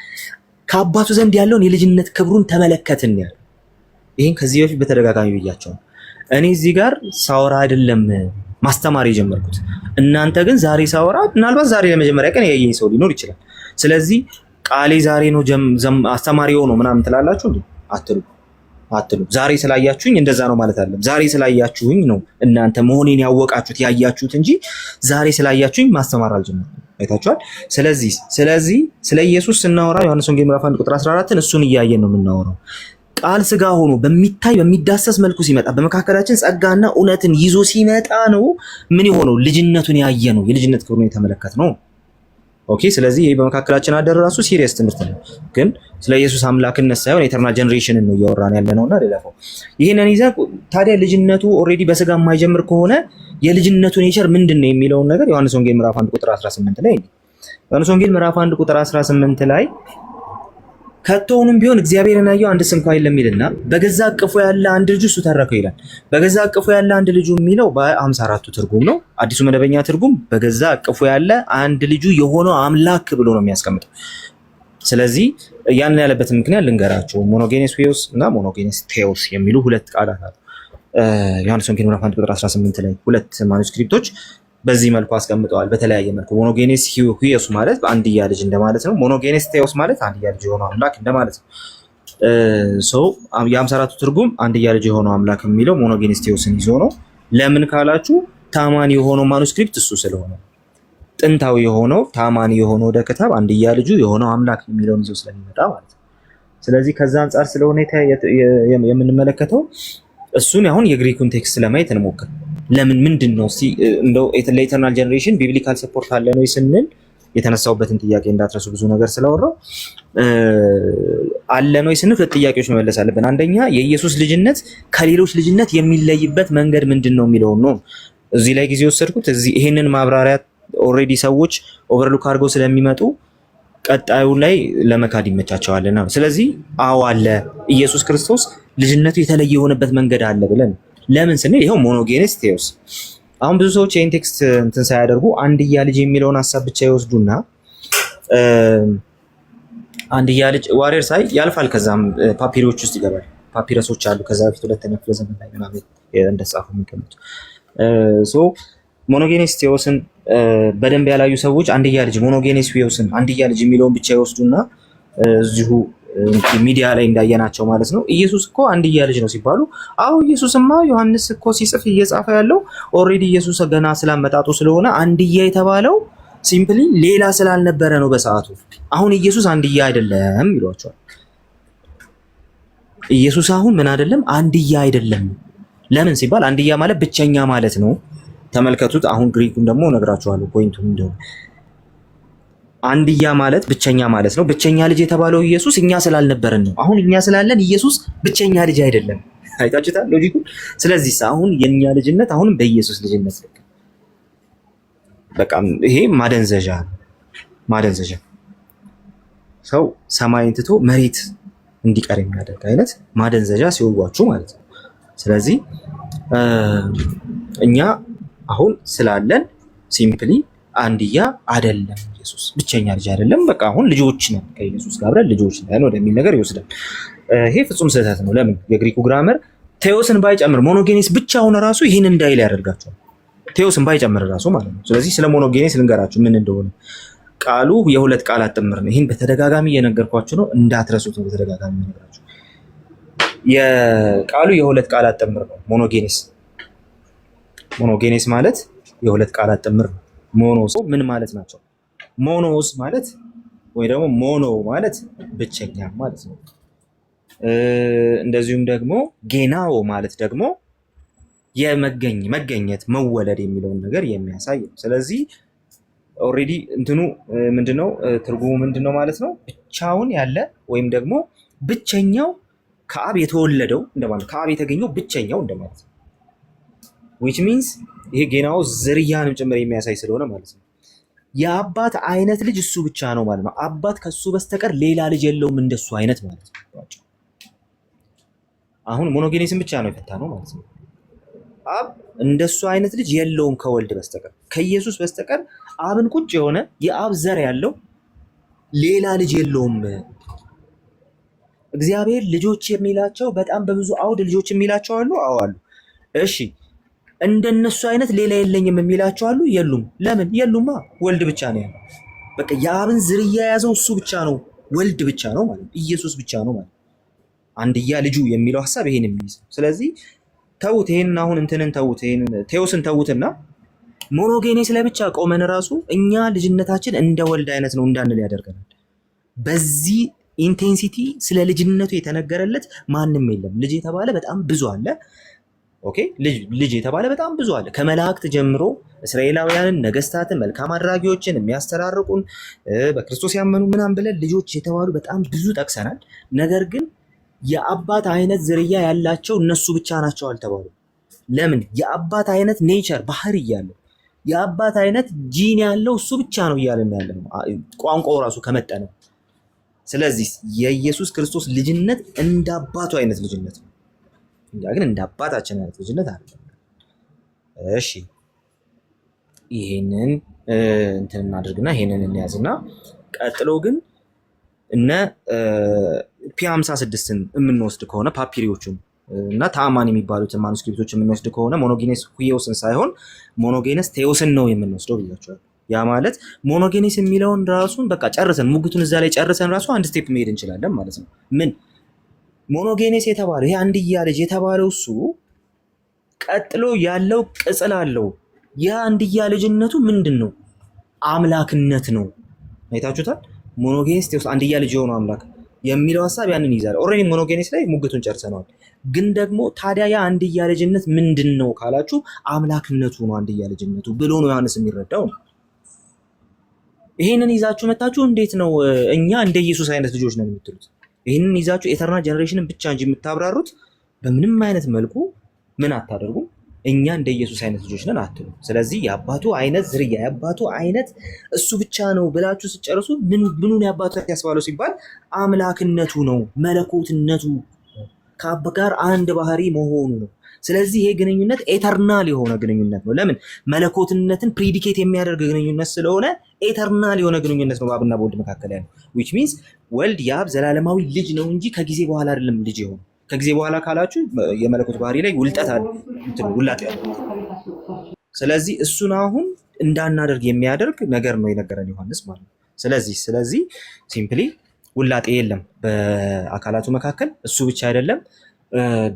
ከአባቱ ዘንድ ያለውን የልጅነት ክብሩን ተመለከትን ያለው። ይህን ከዚህ በፊት በተደጋጋሚ ብያቸው እኔ እዚህ ጋር ሳወራ አይደለም ማስተማር የጀመርኩት። እናንተ ግን ዛሬ ሳወራ ምናልባት ዛሬ ለመጀመሪያ ቀን ያየኝ ሰው ሊኖር ይችላል። ስለዚህ ቃሌ ዛሬ ነው አስተማሪው ነው ምናምን ትላላችሁ እንዴ? አትሉ። አትሉም። ዛሬ ስላያችሁኝ እንደዛ ነው ማለት አይደለም። ዛሬ ስላያችሁኝ ነው እናንተ መሆኔን ያወቃችሁት ያያችሁት እንጂ ዛሬ ስላያችሁኝ ማስተማር አልጀመርኩም። አይታችኋል። ስለዚህ ስለ ኢየሱስ ስናወራ ዮሐንስ ወንጌል ምዕራፍ 1 ቁጥር 14ን እሱን እያየን ነው የምናወራው። ቃል ስጋ ሆኖ በሚታይ በሚዳሰስ መልኩ ሲመጣ በመካከላችን ጸጋና እውነትን ይዞ ሲመጣ ነው ምን የሆነው? ልጅነቱን ያየ ነው፣ የልጅነት ክብሩን የተመለከት ነው። ኦኬ። ስለዚህ ይሄ በመካከላችን አደረ ራሱ ሲሪየስ ትምህርት ነው። ግን ስለ ኢየሱስ አምላክነት ሳይሆን ኢተርናል ጀነሬሽንን ነው እያወራን ያለ ነውና ሌላው ይሄንን ይዘ ታዲያ ልጅነቱ ኦልሬዲ በስጋ የማይጀምር ከሆነ የልጅነቱ ኔቸር ምንድነው የሚለውን ነገር ዮሐንስ ወንጌል ምዕራፍ 1 ቁጥር 18 ላይ ዮሐንስ ወንጌል ምዕራፍ 1 ቁጥር 18 ላይ ከቶውንም ቢሆን እግዚአብሔርን ያየው አንድስ እንኳን የለም ይልና በገዛ እቅፉ ያለ አንድ ልጁ እሱ ተረከው ይላል። በገዛ እቅፉ ያለ አንድ ልጁ የሚለው በ54ቱ ትርጉም ነው። አዲሱ መደበኛ ትርጉም በገዛ እቅፉ ያለ አንድ ልጁ የሆነው አምላክ ብሎ ነው የሚያስቀምጠው። ስለዚህ ያን ያለበትን ምክንያት ልንገራቸው። ሞኖጌኔስ ቴዎስ እና ሞኖጌኔስ ቴዎስ የሚሉ ሁለት ቃላት አሉ። ዮሐንስ ወንጌል ምዕራፍ 1 ቁጥር 18 ላይ ሁለት ማኑስክሪፕቶች በዚህ መልኩ አስቀምጠዋል። በተለያየ መልኩ ሞኖጌኔስ ሂዮስ ማለት አንድያ ልጅ እንደማለት ነው። ሞኖጌኔስ ቴዎስ ማለት አንድያ ልጅ የሆነው አምላክ እንደማለት ነው። የ54ቱ ትርጉም አንድያ ልጅ የሆነው አምላክ የሚለው ሞኖጌኔስ ቴዎስን ይዞ ነው። ለምን ካላችሁ ታማኒ የሆነው ማኑስክሪፕት እሱ ስለሆነ ጥንታዊ የሆነው ታማኒ የሆነው ወደ ክታብ አንድያ ልጁ የሆነው አምላክ የሚለውን ይዞ ስለሚመጣ ማለት ነው። ስለዚህ ከዛ አንጻር ስለሆነ የምንመለከተው እሱን አሁን የግሪኩን ቴክስት ለማየት እንሞክር። ለምን ምንድን ነው እንደው ለኢተርናል ጀነሬሽን ቢብሊካል ሰፖርት አለ ነው ስንል የተነሳውበትን ጥያቄ እንዳትረሱ፣ ብዙ ነገር ስላወራው አለ ነው ስንል ሁለት ጥያቄዎች መመለስ አለብን። አንደኛ የኢየሱስ ልጅነት ከሌሎች ልጅነት የሚለይበት መንገድ ምንድን ነው የሚለው ነው። እዚህ ላይ ጊዜ ወሰድኩት። እዚህ ይሄንን ማብራሪያ ኦልሬዲ ሰዎች ኦቨርሉክ አድርገው ስለሚመጡ ቀጣዩ ላይ ለመካድ ይመቻቸዋልና፣ ስለዚህ አዎ አለ ኢየሱስ ክርስቶስ ልጅነቱ የተለየ የሆነበት መንገድ አለ ብለን ለምን ስንል ይሄው ሞኖጌኔስ ቴዎስ። አሁን ብዙ ሰዎች ይሄን ቴክስት እንትን ሳያደርጉ አንድያ ልጅ የሚለውን ሐሳብ ብቻ ይወስዱና አንድያ ልጅ ዋሬር ሳይ ያልፋል። ከዛም ፓፒሮች ውስጥ ይገባል። ፓፒረሶች አሉ ከዛ በፊት ሁለተኛ ክፍለ ዘመን ላይ ምናምን እንደጻፉ የሚቀመጡ ሞኖጌኔስ ቴዎስን በደንብ ያላዩ ሰዎች አንድያ ልጅ ሞኖጌኔስ ቴዎስን አንድያ ልጅ የሚለውን ብቻ ይወስዱና እዚሁ ሚዲያ ላይ እንዳየናቸው ማለት ነው ኢየሱስ እኮ አንድያ ልጅ ነው ሲባሉ፣ አዎ ኢየሱስማ ዮሐንስ እኮ ሲጽፍ እየጻፈ ያለው ኦልሬዲ ኢየሱስ ገና ስላመጣጡ ስለሆነ አንድያ የተባለው ሲምፕሊ ሌላ ስላልነበረ ነው በሰዓቱ። አሁን ኢየሱስ አንድያ አይደለም ይሏቸዋል። ኢየሱስ አሁን ምን አይደለም? አንድያ አይደለም። ለምን ሲባል አንድያ ማለት ብቸኛ ማለት ነው። ተመልከቱት። አሁን ግሪኩን ደግሞ እነግራችኋለሁ ፖይንቱ እንደሆነ። አንድያ ማለት ብቸኛ ማለት ነው። ብቸኛ ልጅ የተባለው ኢየሱስ እኛ ስላልነበረን ነው። አሁን እኛ ስላለን ኢየሱስ ብቸኛ ልጅ አይደለም። አይታችሁታል ሎጂኩ። ስለዚህ አሁን የኛ ልጅነት አሁንም በኢየሱስ ልጅነት ልክ በቃ ይሄ ማደንዘዣ ሰው ሰማይን ትቶ መሬት እንዲቀር የሚያደርግ አይነት ማደንዘዣ ሲወጓችሁ ማለት ነው። ስለዚህ እኛ አሁን ስላለን ሲምፕሊ አንድያ አይደለም ኢየሱስ ብቸኛ ልጅ አይደለም። በቃ አሁን ልጆች ነን ከኢየሱስ ጋር አብረን ልጆች ነን ወደሚል ነገር ይወስዳል። ይሄ ፍጹም ስህተት ነው። ለምን የግሪኩ ግራመር ቴዎስን ባይጨምር ሞኖጌኔስ ብቻውን ራሱ ይህን እንዳይል ያደርጋቸዋል። ቴዎስን ባይጨምር ራሱ ማለት ነው። ስለዚህ ስለ ሞኖጌኔስ ልንገራችሁ ምን እንደሆነ። ቃሉ የሁለት ቃላት ጥምር ነው። ይህን በተደጋጋሚ እየነገርኳችሁ ነው፣ እንዳትረሱት ነው። በተደጋጋሚ እየነገርኳችሁ የቃሉ የሁለት ቃላት ጥምር ነው ሞኖጌኔስ ማለት የሁለት ቃላት ጥምር ነው። ሞኖስ ምን ማለት ናቸው? ሞኖስ ማለት ወይ ደግሞ ሞኖ ማለት ብቸኛ ማለት ነው። እንደዚሁም ደግሞ ጌናኦ ማለት ደግሞ መገኘት መወለድ የሚለውን ነገር የሚያሳይ ነው። ስለዚህ ኦልሬዲ እንትኑ ምንድነው ትርጉሙ ምንድነው ማለት ነው? ብቻውን ያለ ወይም ደግሞ ብቸኛው ከአብ የተወለደው እንደማለት፣ ከአብ የተገኘው ብቸኛው እንደማለት ነው። which means ይሄ ጌናኦ ዝርያንም ጭምር የሚያሳይ ስለሆነ ማለት ነው። የአባት አይነት ልጅ እሱ ብቻ ነው ማለት ነው። አባት ከሱ በስተቀር ሌላ ልጅ የለውም እንደሱ አይነት ማለት ነው። አሁን ሞኖጌኔስን ብቻ ነው የፈታ ነው ማለት ነው። አብ እንደሱ አይነት ልጅ የለውም ከወልድ በስተቀር ከኢየሱስ በስተቀር አብን ቁጭ የሆነ የአብ ዘር ያለው ሌላ ልጅ የለውም። እግዚአብሔር ልጆች የሚላቸው በጣም በብዙ አውድ ልጆች የሚላቸው አሉ። አዎ አሉ። እሺ እንደነሱ አይነት ሌላ የለኝም የሚላቸው አሉ? የሉም። ለምን? የሉማ። ወልድ ብቻ ነው ያለው። በቃ የአብን ዝርያ የያዘው እሱ ብቻ ነው፣ ወልድ ብቻ ነው ማለት ነው። ኢየሱስ ብቻ ነው ማለት ነው። አንድያ ልጁ የሚለው ሐሳብ ይሄን የሚይዝ። ስለዚህ ተውት፣ ይሄን አሁን እንትንን ተውት፣ ይሄን ቴዎስን ተውትና ሞኖጌኔስ ላይ ብቻ ቆመን ራሱ እኛ ልጅነታችን እንደ ወልድ አይነት ነው እንዳንል ያደርገናል። በዚህ ኢንቴንሲቲ ስለ ልጅነቱ የተነገረለት ማንም የለም። ልጅ የተባለ በጣም ብዙ አለ። ኦኬ፣ ልጅ የተባለ በጣም ብዙ አለ። ከመላእክት ጀምሮ እስራኤላውያንን፣ ነገስታትን፣ መልካም አድራጊዎችን የሚያስተራርቁን በክርስቶስ ያመኑ ምናምን ብለን ልጆች የተባሉ በጣም ብዙ ጠቅሰናል። ነገር ግን የአባት አይነት ዝርያ ያላቸው እነሱ ብቻ ናቸው አልተባሉ። ለምን? የአባት አይነት ኔቸር ባህሪ እያለው የአባት አይነት ጂን ያለው እሱ ብቻ ነው እያለን ያለ ነው፣ ቋንቋው ራሱ ከመጠነ። ስለዚህ የኢየሱስ ክርስቶስ ልጅነት እንደ አባቱ አይነት ልጅነት ነው፣ እኛ ግን እንደ አባታችን አይነት ልጅነት አይደለም። እሺ ይሄንን እንትን እናድርግና ይሄንን እንያዝና ቀጥሎ ግን እነ ፒ56ን የምንወስድ ከሆነ ፓፒሪዎቹን እና ተአማኒ የሚባሉትን ማኑስክሪፕቶች የምንወስድ ከሆነ ሞኖጌኔስ ሁዮስን ሳይሆን ሞኖጌኔስ ቴዎስን ነው የምንወስደው ብያቸዋል። ያ ማለት ሞኖጌኔስ የሚለውን ራሱን በቃ ጨርሰን ሙግቱን እዛ ላይ ጨርሰን ራሱ አንድ ስቴፕ መሄድ እንችላለን ማለት ነው። ምን ሞኖጌኔስ የተባለው ይሄ አንድያ ልጅ የተባለው እሱ ቀጥሎ ያለው ቅጽል አለው። ያ አንድያ ልጅነቱ ምንድን ነው? አምላክነት ነው። አይታችሁታል። ሞኖጌኔስ ቴዎስ አንድያ ልጅ የሆነው አምላክ የሚለው ሐሳብ ያንን ይዛል። ኦልሬዲ ሞኖጌኔስ ላይ ሙግቱን ጨርሰናል። ግን ደግሞ ታዲያ ያ አንድያ ልጅነት ምንድን ነው ካላችሁ አምላክነቱ ነው አንድያ ልጅነቱ ብሎ ነው ዮሐንስ የሚረዳው ነው። ይሄንን ይዛችሁ መታችሁ እንዴት ነው እኛ እንደ ኢየሱስ አይነት ልጆች ነን የምትሉት? ይሄንን ይዛችሁ ኤተርናል ጀነሬሽንን ብቻ እንጂ የምታብራሩት በምንም አይነት መልኩ ምን አታደርጉም። እኛ እንደ ኢየሱስ አይነት ልጆች ነን አትሉ። ስለዚህ የአባቱ አይነት ዝርያ የአባቱ አይነት እሱ ብቻ ነው ብላችሁ ስጨርሱ ምኑን የአባቱ ያስባለው ሲባል አምላክነቱ ነው፣ መለኮትነቱ ከአብ ጋር አንድ ባህሪ መሆኑ ነው። ስለዚህ ይሄ ግንኙነት ኤተርናል የሆነ ግንኙነት ነው። ለምን? መለኮትነትን ፕሪዲኬት የሚያደርግ ግንኙነት ስለሆነ ኤተርናል የሆነ ግንኙነት ነው በአብና በወልድ መካከል ያለው። ዊች ሚንስ ወልድ የአብ ዘላለማዊ ልጅ ነው እንጂ ከጊዜ በኋላ አይደለም ልጅ የሆነ። ከጊዜ በኋላ ካላችሁ የመለኮት ባህሪ ላይ ውልጠት አለ፣ ውላጤ አለ። ስለዚህ እሱን አሁን እንዳናደርግ የሚያደርግ ነገር ነው የነገረን ዮሐንስ ማለት ነው። ስለዚህ ሲምፕሊ ውላጤ የለም በአካላቱ መካከል። እሱ ብቻ አይደለም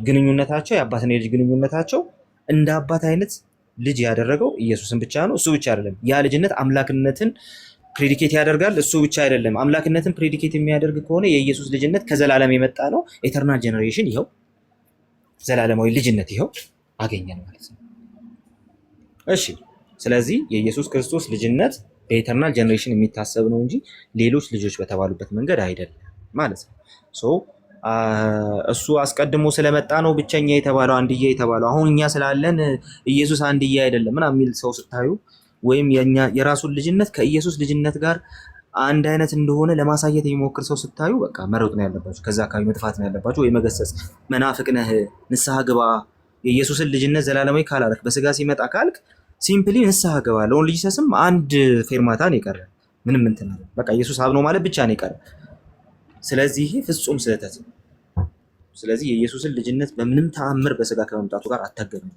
ግንኙነታቸው፣ የአባትና የልጅ ግንኙነታቸው እንደ አባት አይነት ልጅ ያደረገው ኢየሱስን ብቻ ነው። እሱ ብቻ አይደለም ያ ልጅነት አምላክነትን ፕሬዲኬት ያደርጋል። እሱ ብቻ አይደለም አምላክነትን ፕሬዲኬት የሚያደርግ ከሆነ የኢየሱስ ልጅነት ከዘላለም የመጣ ነው። ኤተርናል ጀነሬሽን ይኸው ዘላለማዊ ልጅነት ይኸው አገኘን ማለት ነው። እሺ ስለዚህ የኢየሱስ ክርስቶስ ልጅነት በኤተርናል ጀነሬሽን የሚታሰብ ነው እንጂ ሌሎች ልጆች በተባሉበት መንገድ አይደለም ማለት ነው። እሱ አስቀድሞ ስለመጣ ነው ብቸኛ የተባለው አንድያ የተባለው። አሁን እኛ ስላለን ኢየሱስ አንድያ አይደለም ምናምን የሚል ሰው ስታዩ ወይም የራሱን ልጅነት ከኢየሱስ ልጅነት ጋር አንድ አይነት እንደሆነ ለማሳየት የሚሞክር ሰው ስታዩ በቃ መረጥ ነው ያለባችሁ፣ ከዛ አካባቢ መጥፋት ነው ያለባችሁ፣ ወይ መገሰጽ። መናፍቅ ነህ፣ ንስሐ ግባ፣ የኢየሱስን ልጅነት ዘላለማዊ ካላረክ በስጋ ሲመጣ ካልክ ሲምፕሊ ንስሐ ግባ። ለውን ልጅ ሰስም አንድ ፌርማታ ነው የቀረ፣ ምንም እንትን አለ በቃ ኢየሱስ አብ ነው ማለት ብቻ ነው የቀረ። ስለዚህ ፍጹም ስህተት ነው። ስለዚህ የኢየሱስን ልጅነት በምንም ተአምር በስጋ ከመምጣቱ ጋር አታገናኙ።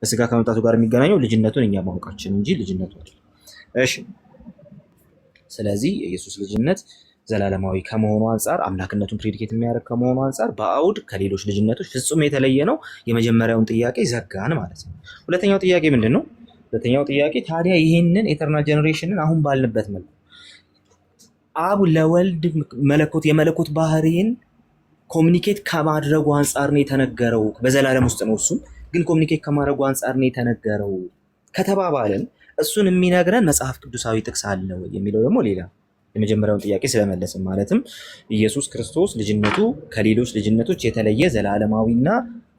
በስጋ ከመምጣቱ ጋር የሚገናኘው ልጅነቱን እኛ ማወቃችን እንጂ ልጅነቱ አይደለም። እሺ ስለዚህ የኢየሱስ ልጅነት ዘላለማዊ ከመሆኑ አንጻር አምላክነቱን ፕሬዲኬት የሚያደርግ ከመሆኑ አንጻር በአውድ ከሌሎች ልጅነቶች ፍጹም የተለየ ነው። የመጀመሪያውን ጥያቄ ዘጋን ማለት ነው። ሁለተኛው ጥያቄ ምንድን ነው? ሁለተኛው ጥያቄ ታዲያ ይህንን ኤተርናል ጀነሬሽንን አሁን ባልንበት መልኩ አብ ለወልድ መለኮት የመለኮት ባህሪን ኮሚኒኬት ከማድረጉ አንጻር ነው የተነገረው። በዘላለም ውስጥ ነው እሱም ግን ኮሚኒኬት ከማድረጉ አንጻር ነው የተነገረው ከተባባልን እሱን የሚነግረን መጽሐፍ ቅዱሳዊ ጥቅስ አለ ወይ የሚለው ደግሞ ሌላ የመጀመሪያውን ጥያቄ ስለመለስን፣ ማለትም ኢየሱስ ክርስቶስ ልጅነቱ ከሌሎች ልጅነቶች የተለየ ዘላለማዊና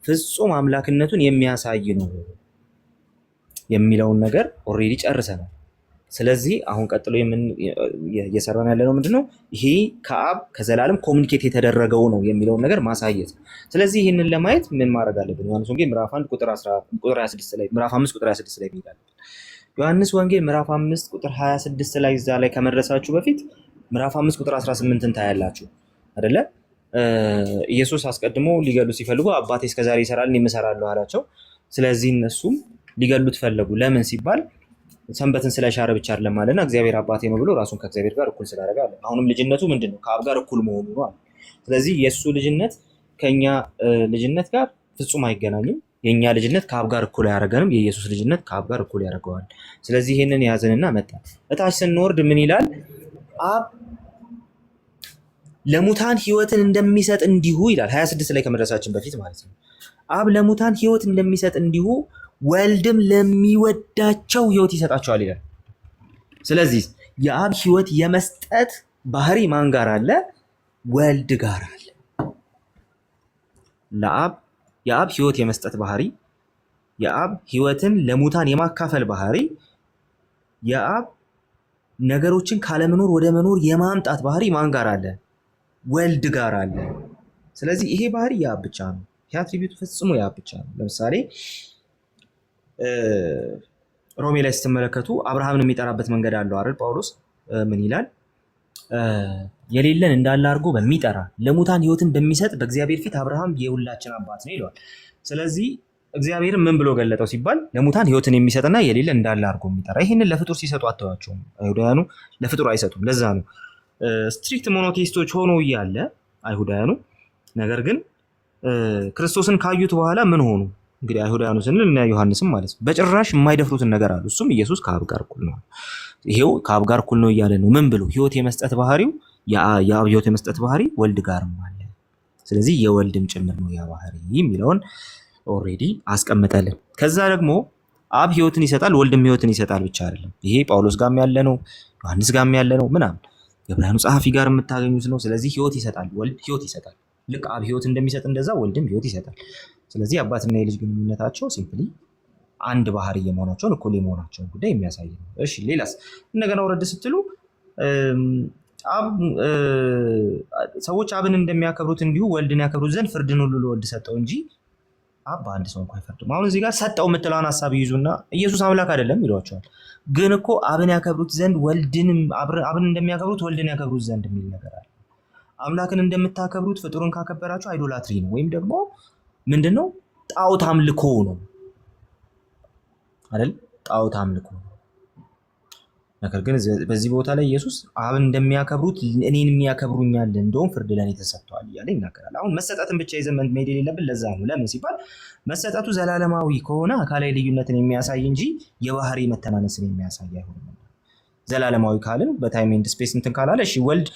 ፍጹም አምላክነቱን የሚያሳይ ነው የሚለውን ነገር ኦልሬዲ ጨርሰናል። ስለዚህ አሁን ቀጥሎ እየሰራን ያለ ነው ምንድነው? ይሄ ከአብ ከዘላለም ኮሚኒኬት የተደረገው ነው የሚለውን ነገር ማሳየት ነው። ስለዚህ ይህንን ለማየት ምን ማድረግ አለብን? ዮሐንስ ወንጌል ምዕራፍ 1 ቁጥር 26 ላይ ምዕራፍ 5 ቁጥር 26 ላይ ይላል። ዮሐንስ ወንጌል ምዕራፍ 5 ቁጥር 26 ላይ እዛ ላይ ከመድረሳችሁ በፊት ምዕራፍ 5 ቁጥር 18ን ታያላችሁ አይደለ? ኢየሱስ አስቀድሞ ሊገሉ ሲፈልጉ አባቴ እስከዛሬ ይሰራል እኔም እሰራለሁ አላቸው። ስለዚህ እነሱም ሊገሉት ፈለጉ። ለምን ሲባል ሰንበትን ስለሻረ ብቻ አይደለም ማለትና እግዚአብሔር አባቴ ነው ብሎ ራሱን ከእግዚአብሔር ጋር እኩል ስላደረገ አለ። አሁንም ልጅነቱ ምንድነው? ከአብ ጋር እኩል መሆኑ ነው አለ። ስለዚህ የእሱ ልጅነት ከኛ ልጅነት ጋር ፍጹም አይገናኝም። የኛ ልጅነት ከአብ ጋር እኩል አያደርገንም። የኢየሱስ ልጅነት ከአብ ጋር እኩል ያደርገዋል። ስለዚህ ይሄንን ያዘንና መጣ። እታች ስንወርድ ምን ይላል? አብ ለሙታን ሕይወትን እንደሚሰጥ እንዲሁ ይላል። 26 ላይ ከመድረሳችን በፊት ማለት ነው። አብ ለሙታን ሕይወት እንደሚሰጥ እንዲሁ ወልድም ለሚወዳቸው ሕይወት ይሰጣቸዋል ይላል። ስለዚህ የአብ ሕይወት የመስጠት ባህሪ ማን ጋር አለ? ወልድ ጋር አለ። የአብ ሕይወት የመስጠት ባህሪ፣ የአብ ሕይወትን ለሙታን የማካፈል ባህሪ፣ የአብ ነገሮችን ካለመኖር ወደ መኖር የማምጣት ባህሪ ማን ጋር አለ? ወልድ ጋር አለ። ስለዚህ ይሄ ባህሪ የአብ ብቻ ነው። ይህ አትሪቢዩቱ ፈጽሞ የአብ ብቻ ነው። ለምሳሌ ሮሜ ላይ ስትመለከቱ አብርሃምን የሚጠራበት መንገድ አለው አይደል? ጳውሎስ ምን ይላል? የሌለን እንዳለ አድርጎ በሚጠራ ለሙታን ሕይወትን በሚሰጥ በእግዚአብሔር ፊት አብርሃም የሁላችን አባት ነው ይለዋል። ስለዚህ እግዚአብሔርን ምን ብሎ ገለጠው ሲባል ለሙታን ሕይወትን የሚሰጥና የሌለን እንዳለ አድርጎ የሚጠራ። ይህንን ለፍጡር ሲሰጡ አተዋቸውም። አይሁዳውያኑ ለፍጡር አይሰጡም። ለዛ ነው ስትሪክት ሞኖቴስቶች ሆኖ እያለ አይሁዳውያኑ፣ ነገር ግን ክርስቶስን ካዩት በኋላ ምን ሆኑ? እንግዲህ አይሁዳውያኑ ስንል እና ዮሐንስም ማለት ነው በጭራሽ የማይደፍሩትን ነገር አሉ። እሱም ኢየሱስ ከአብ ጋር እኩል ነው። ይሄው ከአብ ጋር እኩል ነው እያለ ነው። ምን ብሎ? ሕይወት የመስጠት ባህሪው የአብ ሕይወት የመስጠት ባህሪ ወልድ ጋርም አለ። ስለዚህ የወልድም ጭምር ነው ያ ባህሪ የሚለውን ኦልሬዲ አስቀምጠልን። ከዛ ደግሞ አብ ሕይወትን ይሰጣል፣ ወልድም ሕይወትን ይሰጣል ብቻ አይደለም። ይሄ ጳውሎስ ጋርም ያለ ነው፣ ዮሐንስ ጋርም ያለ ነው፣ ምናምን የዕብራውያኑ ጸሐፊ ጋር የምታገኙት ነው። ስለዚህ ሕይወት ይሰጣል፣ ወልድ ሕይወት ይሰጣል። ልክ አብ ሕይወት እንደሚሰጥ እንደዛ ወልድም ሕይወት ይሰጣል። ስለዚህ አባትና የልጅ ግንኙነታቸው ሲምፕሊ አንድ ባህሪ የመሆናቸውን እኩል የመሆናቸውን ጉዳይ የሚያሳይ ነው። እሺ ሌላስ? እንደገና ወረድ ስትሉ ሰዎች አብን እንደሚያከብሩት እንዲሁ ወልድን ያከብሩት ዘንድ ፍርድን ሁሉ ለወልድ ሰጠው እንጂ አብ በአንድ ሰው እንኳ አይፈርድም። አሁን እዚህ ጋር ሰጠው የምትለውን ሀሳብ ይይዙና ኢየሱስ አምላክ አይደለም ይሏቸዋል። ግን እኮ አብን ያከብሩት ዘንድ አብን እንደሚያከብሩት ወልድን ያከብሩት ዘንድ የሚል ነገር አለ። አምላክን እንደምታከብሩት ፍጡርን ካከበራችሁ አይዶላትሪ ነው፣ ወይም ደግሞ ምንድነው? ጣዖት አምልኮ ነው አይደል? ጣዖት አምልኮ ነው። ነገር ግን በዚህ ቦታ ላይ ኢየሱስ አብን እንደሚያከብሩት እኔንም ያከብሩኛል፣ እንደውም ፍርድ ለእኔ ተሰጥቷል እያለ ይናገራል። አሁን መሰጠትን ብቻ ይዘን መሄድ የሌለብን ለዛ ነው። ለምን ሲባል መሰጠቱ ዘላለማዊ ከሆነ አካላዊ ልዩነትን የሚያሳይ እንጂ የባህሪ መተናነስን የሚያሳይ አይሆንም። ዘላለማዊ ካልን በታይም ኤንድ ስፔስ እንትን ካላለ እሺ፣ ወልድ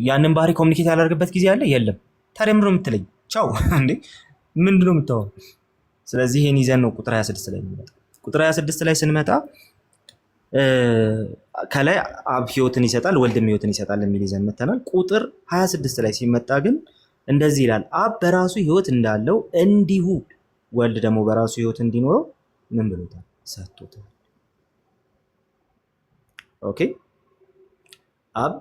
ያንን ባህሪ ኮሚኒኬት ያላደርግበት ጊዜ አለ? የለም። ታዲያ ምንድን ነው የምትለኝ? ቻው እንዴ ምንድን ነው የምታወራው? ስለዚህ ይሄን ይዘን ነው ቁጥር 26 ላይ እንመጣ። ቁጥር 26 ላይ ስንመጣ ከላይ አብ ሕይወትን ይሰጣል ወልድም ሕይወትን ይሰጣል የሚል ይዘን መተናል። ቁጥር 26 ላይ ሲመጣ ግን እንደዚህ ይላል፣ አብ በራሱ ሕይወት እንዳለው እንዲሁ ወልድ ደግሞ በራሱ ሕይወት እንዲኖረው ምን ብሎታል? ሰጥቶታል። ኦኬ፣ አብ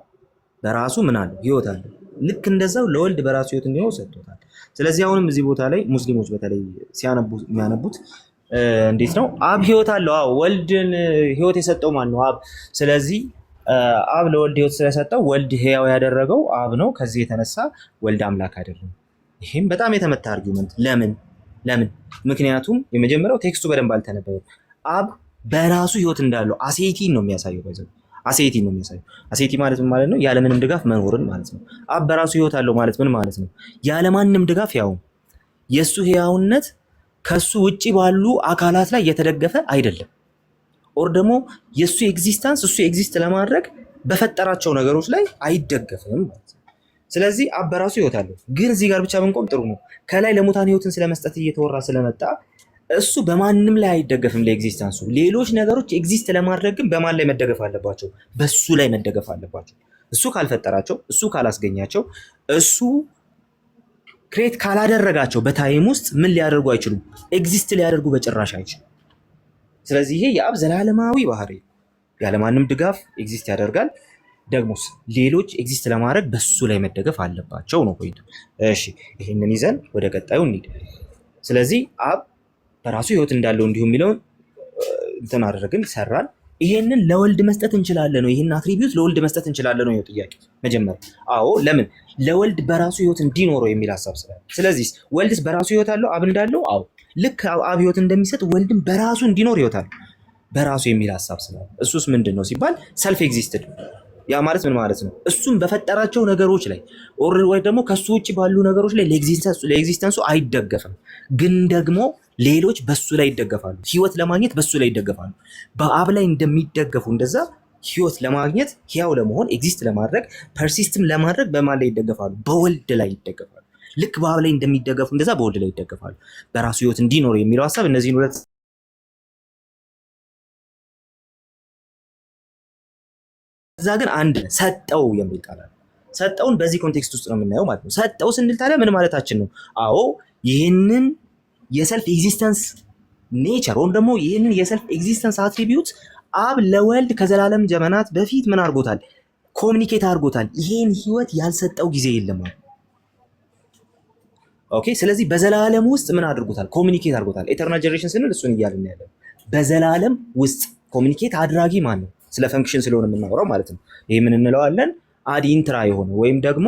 በራሱ ምን አለው? ሕይወት አለው። ልክ እንደዛው ለወልድ በራሱ ሕይወት እንዲኖረው ሰጥቶታል። ስለዚህ አሁንም እዚህ ቦታ ላይ ሙስሊሞች በተለይ የሚያነቡት እንዴት ነው? አብ ሕይወት አለው። አዎ፣ ወልድን ሕይወት የሰጠው ማን ነው? አብ። ስለዚህ አብ ለወልድ ሕይወት ስለሰጠው ወልድ ሕያው ያደረገው አብ ነው። ከዚህ የተነሳ ወልድ አምላክ አይደለም። ይሄም በጣም የተመታ አርጊውመንት። ለምን? ምክንያቱም የመጀመሪያው ቴክስቱ በደንብ አልተነበበም። አብ በራሱ ሕይወት እንዳለው አሴቲን ነው የሚያሳየው። አሴቲን ነው የሚያሳየው። አሴቲ ማለት ምን ማለት ነው? ያለምንም ድጋፍ መኖርን ማለት ነው። አብ በራሱ ሕይወት አለው ማለት ምን ማለት ነው? ያለማንም ድጋፍ ያው የእሱ ሕያውነት ከሱ ውጪ ባሉ አካላት ላይ የተደገፈ አይደለም። ኦር ደግሞ የሱ ኤግዚስተንስ እሱ ኤግዚስት ለማድረግ በፈጠራቸው ነገሮች ላይ አይደገፍም ማለት ነው። ስለዚህ አብ በራሱ ሕይወት አለው። ግን እዚህ ጋር ብቻ ብንቆም ጥሩ ነው። ከላይ ለሙታን ሕይወትን ስለመስጠት እየተወራ ስለመጣ እሱ በማንም ላይ አይደገፍም ለኤግዚስተንሱ። ሌሎች ነገሮች ኤግዚስት ለማድረግ ግን በማን ላይ መደገፍ አለባቸው? በሱ ላይ መደገፍ አለባቸው። እሱ ካልፈጠራቸው፣ እሱ ካላስገኛቸው፣ እሱ ክሬት ካላደረጋቸው በታይም ውስጥ ምን ሊያደርጉ አይችሉም? ኤግዚስት ሊያደርጉ በጭራሽ አይችሉም። ስለዚህ ይሄ የአብ ዘላለማዊ ባህሪ ያለማንም ድጋፍ ኤግዚስት ያደርጋል። ደግሞስ ሌሎች ኤግዚስት ለማድረግ በሱ ላይ መደገፍ አለባቸው ነው ፖይንቱ። እሺ ይሄንን ይዘን ወደ ቀጣዩ እንሂድ። ስለዚህ አብ በራሱ ሕይወት እንዳለው እንዲሁ የሚለውን እንትን አደረግን፣ ሰራን። ይሄንን ለወልድ መስጠት እንችላለን ነው? ይሄን አትሪቢዩት ለወልድ መስጠት እንችላለን ነው ጥያቄ መጀመሪያ። አዎ፣ ለምን? ለወልድ በራሱ ሕይወት እንዲኖረው የሚል ሀሳብ ስላለ። ስለዚህ ወልድስ በራሱ ሕይወት አለው አብ እንዳለው? አዎ፣ ልክ አብ ሕይወት እንደሚሰጥ ወልድም በራሱ እንዲኖር ሕይወት አለው በራሱ የሚል ሀሳብ ስላለ። እሱስ ምንድን ነው ሲባል ሰልፍ ኤግዚስትድ ያ ማለት ምን ማለት ነው? እሱም በፈጠራቸው ነገሮች ላይ ወይ ደግሞ ከሱ ውጭ ባሉ ነገሮች ላይ ለኤግዚስተንሱ አይደገፍም፣ ግን ደግሞ ሌሎች በሱ ላይ ይደገፋሉ። ህይወት ለማግኘት በሱ ላይ ይደገፋሉ። በአብ ላይ እንደሚደገፉ እንደዛ ህይወት ለማግኘት ህያው ለመሆን ኤግዚስት ለማድረግ ፐርሲስትም ለማድረግ በማን ላይ ይደገፋሉ? በወልድ ላይ ይደገፋሉ። ልክ በአብ ላይ እንደሚደገፉ እንደዛ በወልድ ላይ ይደገፋሉ። በራሱ ህይወት እንዲኖር የሚለው ሀሳብ እነዚህን ሁለት እዛ ግን አንድ ሰጠው የሚል ቃል አለ። ሰጠውን በዚህ ኮንቴክስት ውስጥ ነው የምናየው ማለት ነው። ሰጠው ስንል ታዲያ ምን ማለታችን ነው? አዎ ይህንን የሰልፍ ኤግዚስተንስ ኔቸር ወይም ደግሞ ይህንን የሰልፍ ኤግዚስተንስ አትሪቢዩት አብ ለወልድ ከዘላለም ዘመናት በፊት ምን አድርጎታል? ኮሚኒኬት አድርጎታል። ይህን ህይወት ያልሰጠው ጊዜ የለም። ኦኬ። ስለዚህ በዘላለም ውስጥ ምን አድርጎታል? ኮሚኒኬት አድርጎታል። ኤተርናል ጀነሬሽን ስንል እሱን እያልን ያለን በዘላለም ውስጥ ኮሚኒኬት አድራጊ ማን ነው? ስለ ፈንክሽን ስለሆነ የምናወራው ማለት ነው። ይህ ምን እንለዋለን? አዲንትራ የሆነ ወይም ደግሞ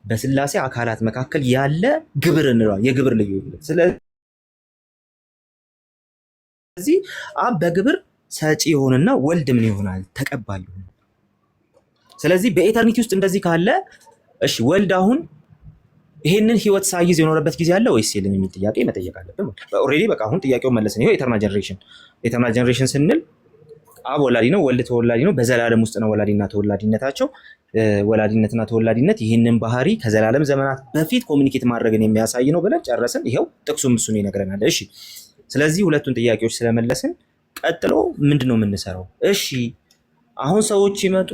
በስላሴ አካላት መካከል ያለ ግብር እንለዋለን። የግብር ልዩነት። ስለዚህ አብ በግብር ሰጪ የሆነና ወልድ ምን ይሆናል? ተቀባይ ይሆናል። ስለዚህ በኤተርኒቲ ውስጥ እንደዚህ ካለ እሺ ወልድ አሁን ይሄንን ህይወት ሳይዝ የኖረበት ጊዜ አለ ወይስ የለም የሚል ጥያቄ መጠየቅ አለብን። ኦልሬዲ በቃ አሁን ጥያቄውን መለስን። ይሄው ኤተርናል ጀነሬሽን ስንል አብ ወላዲ ነው፣ ወልድ ተወላዲ ነው። በዘላለም ውስጥ ነው ወላዲና ተወላዲነታቸው። ወላዲነትና ተወላዲነት ይህንን ባህሪ ከዘላለም ዘመናት በፊት ኮሚኒኬት ማድረግን የሚያሳይ ነው ብለን ጨረስን። ይሄው ጥቅሱም እሱን ይነግረናል። እሺ ስለዚህ ሁለቱን ጥያቄዎች ስለመለስን ቀጥሎ ምንድነው የምንሰራው? እሺ አሁን ሰዎች ይመጡ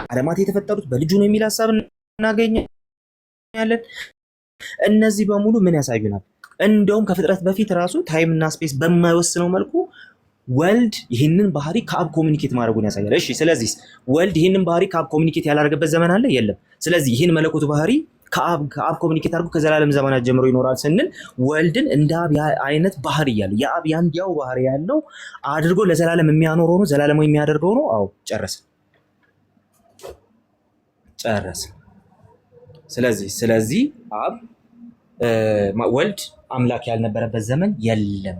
ዓለማት የተፈጠሩት በልጁ ነው የሚል ሀሳብ እናገኛለን። እነዚህ በሙሉ ምን ያሳዩናል? እንደውም ከፍጥረት በፊት ራሱ ታይም እና ስፔስ በማይወስነው መልኩ ወልድ ይህንን ባህሪ ከአብ ኮሚኒኬት ማድረጉን ያሳያል። እሺ ስለዚህ ወልድ ይህንን ባህሪ ከአብ ኮሚኒኬት ያላደረገበት ዘመን አለ? የለም። ስለዚህ ይህን መለኮቱ ባህሪ ከአብ ኮሚኒኬት አድርጎ ከዘላለም ዘመናት ጀምሮ ይኖራል ስንል ወልድን እንደ አብ አይነት ባህሪ ያለው የአብ ያንዲያው ባህሪ ያለው አድርጎ ለዘላለም የሚያኖረው ነው፣ ዘላለማዊ የሚያደርገው ነው። አዎ ጨረስን። ስለዚህ አብ ወልድ አምላክ ያልነበረበት ዘመን የለም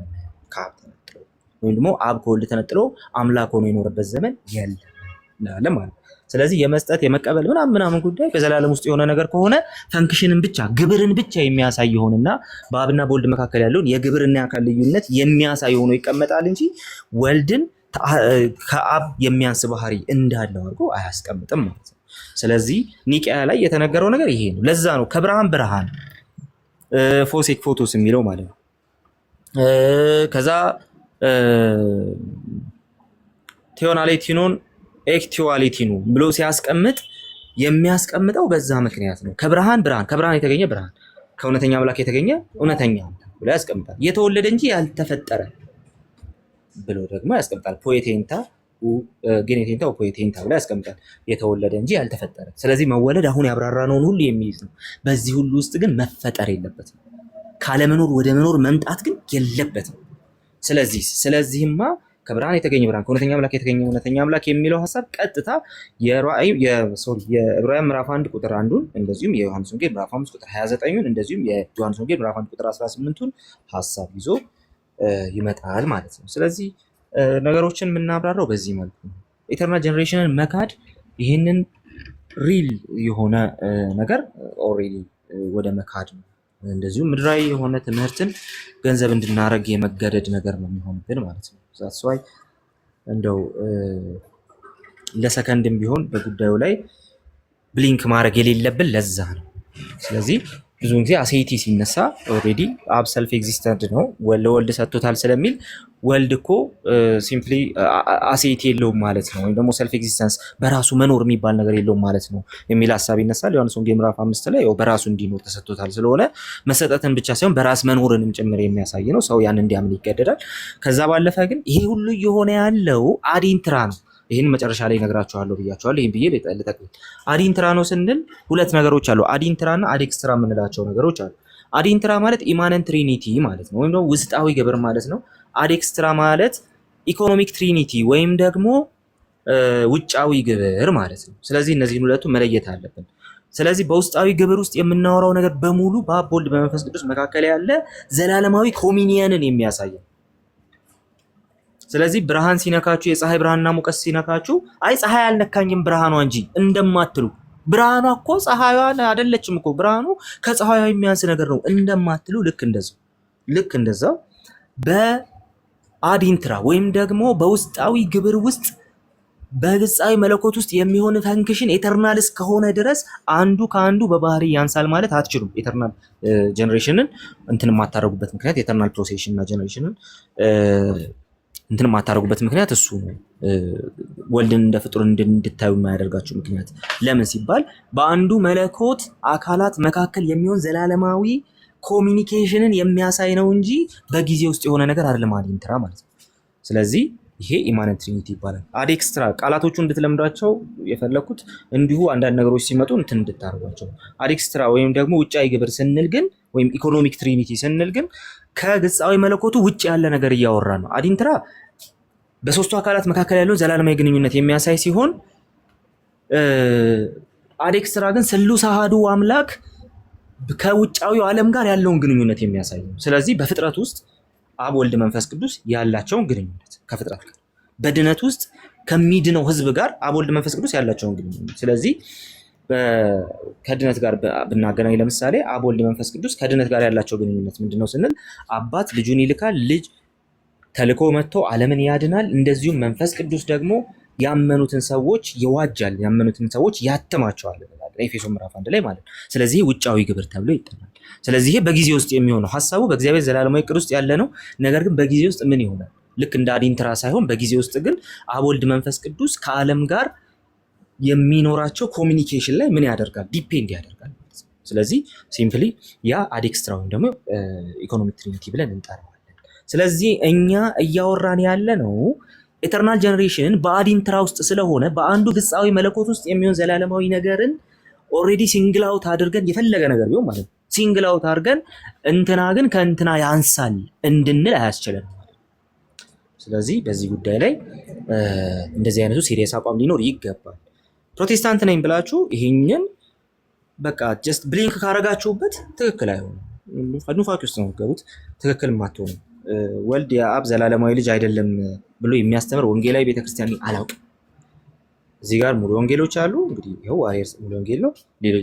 ከአብ ተነጥሎ፣ ወይም ደግሞ አብ ከወልድ ተነጥሎ አምላክ ሆኖ የኖረበት ዘመን የለም ማለት። ስለዚህ የመስጠት የመቀበል ምናምን ጉዳይ በዘላለም ውስጥ የሆነ ነገር ከሆነ ፈንክሽንን ብቻ ግብርን ብቻ የሚያሳይ ይሆንና በአብና በወልድ መካከል ያለውን የግብርና የአካል ልዩነት የሚያሳይ ሆኖ ይቀመጣል እንጂ ወልድን ከአብ የሚያንስ ባህሪ እንዳለው አድርጎ አያስቀምጥም ማለት ነው። ስለዚህ ኒቂያ ላይ የተነገረው ነገር ይሄ ነው። ለዛ ነው ከብርሃን ብርሃን ፎሴክ ፎቶስ የሚለው ማለት ነው። ከዛ ቴዮናሌቲኖን ኤክቲዋሊቲኑ ብሎ ሲያስቀምጥ የሚያስቀምጠው በዛ ምክንያት ነው። ከብርሃን ብርሃን፣ ከብርሃን የተገኘ ብርሃን፣ ከእውነተኛ አምላክ የተገኘ እውነተኛ ብሎ ያስቀምጣል። የተወለደ እንጂ ያልተፈጠረ ብሎ ደግሞ ያስቀምጣል። ፖኤቴንታ ጌኔቴንታ ፖኤቴንታ ብሎ ያስቀምጣል። የተወለደ እንጂ ያልተፈጠረ። ስለዚህ መወለድ አሁን ያብራራነውን ሁሉ የሚይዝ ነው። በዚህ ሁሉ ውስጥ ግን መፈጠር የለበትም። ካለመኖር ወደ መኖር መምጣት ግን የለበትም። ስለዚህማ ከብርሃን የተገኘ ብርሃን፣ ከእውነተኛ አምላክ የተገኘ እውነተኛ አምላክ የሚለው ሐሳብ ቀጥታ የዕብራውያን ምዕራፍ 1 ቁጥር 1ን እንደዚሁም የዮሐንስ ወንጌል ምዕራፍ 5 ቁጥር 29ን እንደዚሁም የዮሐንስ ወንጌል ምዕራፍ 1 ቁጥር 18ን ሐሳብ ይዞ ይመጣል ማለት ነው። ስለዚህ ነገሮችን የምናብራራው በዚህ መልኩ ነው። ኢተርናል ጀነሬሽንን መካድ ይህንን ሪል የሆነ ነገር ኦልሬዲ ወደ መካድ ነው። እንደዚሁም ምድራዊ የሆነ ትምህርትን ገንዘብ እንድናረግ የመገደድ ነገር ነው የሚሆንብን ማለት ነው። ዛትስ ዋይ እንደው ለሰከንድም ቢሆን በጉዳዩ ላይ ብሊንክ ማድረግ የሌለብን ለዛ ነው። ስለዚህ ብዙውን ጊዜ አሴይቲ ሲነሳ ኦልሬዲ አብ ሰልፍ ኤግዚስተንት ነው ለወልድ ሰጥቶታል ስለሚል ወልድ እኮ ሲምፕሊ አሴይቲ የለውም ማለት ነው፣ ወይም ደግሞ ሰልፍ ኤግዚስተንስ በራሱ መኖር የሚባል ነገር የለውም ማለት ነው የሚል ሀሳብ ይነሳል። ዮሐንስ ወንጌል ምዕራፍ 5 ላይ በራሱ እንዲኖር ተሰጥቶታል ስለሆነ መሰጠትን ብቻ ሳይሆን በራስ መኖርንም ጭምር የሚያሳይ ነው። ሰው ያን እንዲያምን ይገደዳል። ከዛ ባለፈ ግን ይሄ ሁሉ እየሆነ ያለው አዲንትራ ነው። ይህን መጨረሻ ላይ ነግራችኋለሁ ብያችኋለሁ። ይህን ብዬ ልጠቅም። አዲንትራ ነው ስንል ሁለት ነገሮች አሉ። አዲንትራ እና አዴክስትራ የምንላቸው ነገሮች አሉ። አዲንትራ ማለት ኢማነንት ትሪኒቲ ማለት ነው፣ ወይም ደግሞ ውስጣዊ ግብር ማለት ነው። አዴክስትራ ማለት ኢኮኖሚክ ትሪኒቲ ወይም ደግሞ ውጫዊ ግብር ማለት ነው። ስለዚህ እነዚህን ሁለቱ መለየት አለብን። ስለዚህ በውስጣዊ ግብር ውስጥ የምናወራው ነገር በሙሉ በአብ በወልድ በመንፈስ ቅዱስ መካከል ያለ ዘላለማዊ ኮሚኒየንን የሚያሳይ ነው። ስለዚህ ብርሃን ሲነካችሁ፣ የፀሐይ ብርሃንና ሙቀት ሲነካችሁ አይ ፀሐይ አልነካኝም ብርሃኗ እንጂ እንደማትሉ፣ ብርሃኗ እኮ ፀሐይዋን አይደለችም እኮ ብርሃኑ ከፀሐይዋ የሚያንስ ነገር ነው እንደማትሉ፣ ልክ እንደዛው በአዲንትራ ወይም ደግሞ በውስጣዊ ግብር ውስጥ በግጻዊ መለኮት ውስጥ የሚሆን ፈንክሽን ኤተርናል እስከሆነ ድረስ አንዱ ከአንዱ በባህሪ ያንሳል ማለት አትችሉም። ኤተርናል ጀነሬሽንን እንትን የማታደርጉበት ምክንያት ኤተርናል ፕሮሴሽን እና ጀነሬሽንን እንትን የማታደርጉበት ምክንያት እሱ ነው። ወልድን እንደ ፍጡር እንድታዩ የማያደርጋችሁ ምክንያት ለምን ሲባል በአንዱ መለኮት አካላት መካከል የሚሆን ዘላለማዊ ኮሚኒኬሽንን የሚያሳይ ነው እንጂ በጊዜ ውስጥ የሆነ ነገር አይደለም አዲንትራ ማለት ነው። ስለዚህ ይሄ ኢማነንት ትሪኒቲ ይባላል። አዴክስትራ ቃላቶቹ እንድትለምዷቸው የፈለኩት እንዲሁ አንዳንድ ነገሮች ሲመጡ እንትን እንድታርጓቸው። አዴክስትራ ወይም ደግሞ ውጫዊ ግብር ስንል ግን ወይም ኢኮኖሚክ ትሪኒቲ ስንል ግን ከግጻዊ መለኮቱ ውጭ ያለ ነገር እያወራ ነው። አዲንትራ በሶስቱ አካላት መካከል ያለውን ዘላለማዊ ግንኙነት የሚያሳይ ሲሆን አዴክስትራ ግን ስሉስ አሐዱ አምላክ ከውጫዊው ዓለም ጋር ያለውን ግንኙነት የሚያሳይ ነው። ስለዚህ በፍጥረት ውስጥ አብ ወልድ መንፈስ ቅዱስ ያላቸውን ግንኙነት ከፍጥረት ጋር፣ በድነት ውስጥ ከሚድነው ህዝብ ጋር አብ ወልድ መንፈስ ቅዱስ ያላቸውን ግንኙነት። ስለዚህ ከድነት ጋር ብናገናኝ ለምሳሌ አብ ወልድ መንፈስ ቅዱስ ከድነት ጋር ያላቸው ግንኙነት ምንድነው ስንል አባት ልጁን ይልካል፣ ልጅ ተልኮ መጥቶ ዓለምን ያድናል። እንደዚሁም መንፈስ ቅዱስ ደግሞ ያመኑትን ሰዎች ይዋጃል፣ ያመኑትን ሰዎች ያትማቸዋል እንላለን ኤፌሶን ምዕራፍ 1 ላይ ማለት ነው። ስለዚህ ውጫዊ ግብር ተብሎ ይጠራል። ስለዚህ ይሄ በጊዜ ውስጥ የሚሆነው ሐሳቡ በእግዚአብሔር ዘላለማዊ ዕቅድ ውስጥ ያለ ነው። ነገር ግን በጊዜ ውስጥ ምን ይሆናል? ልክ እንደ አዲንትራ ሳይሆን በጊዜ ውስጥ ግን አብ ወልድ መንፈስ ቅዱስ ከዓለም ጋር የሚኖራቸው ኮሚኒኬሽን ላይ ምን ያደርጋል? ዲፔንድ ያደርጋል። ስለዚህ ሲምፕሊ ያ አዴክስትራ ወይም ደግሞ ኢኮኖሚክ ትሪኒቲ ብለን እንጠራዋለን። ስለዚህ እኛ እያወራን ያለ ነው ኤተርናል ጀነሬሽን በአዲንትራ ውስጥ ስለሆነ በአንዱ ግጻዊ መለኮት ውስጥ የሚሆን ዘላለማዊ ነገርን ኦልሬዲ ሲንግል አውት አድርገን የፈለገ ነገር ቢሆን ማለት ነው ሲንግል አውት አድርገን እንትና ግን ከእንትና ያንሳል እንድንል አያስችለን። ስለዚህ በዚህ ጉዳይ ላይ እንደዚህ አይነቱ ሲሪየስ አቋም ሊኖር ይገባል። ፕሮቴስታንት ነኝ ብላችሁ ይሄንን በቃ ጀስት ብሊንክ ካረጋችሁበት ትክክል አይሆንም። ኑፋቂ ውስጥ ነው ገቡት። ትክክል ማትሆኑ ወልድ የአብ ዘላለማዊ ልጅ አይደለም ብሎ የሚያስተምር ወንጌላዊ ቤተክርስቲያን አላውቅም። እዚህ ጋር ሙሉ ወንጌሎች አሉ። እንግዲህ ይኸው ዋሪየርስ ሙሉ ወንጌል ነው።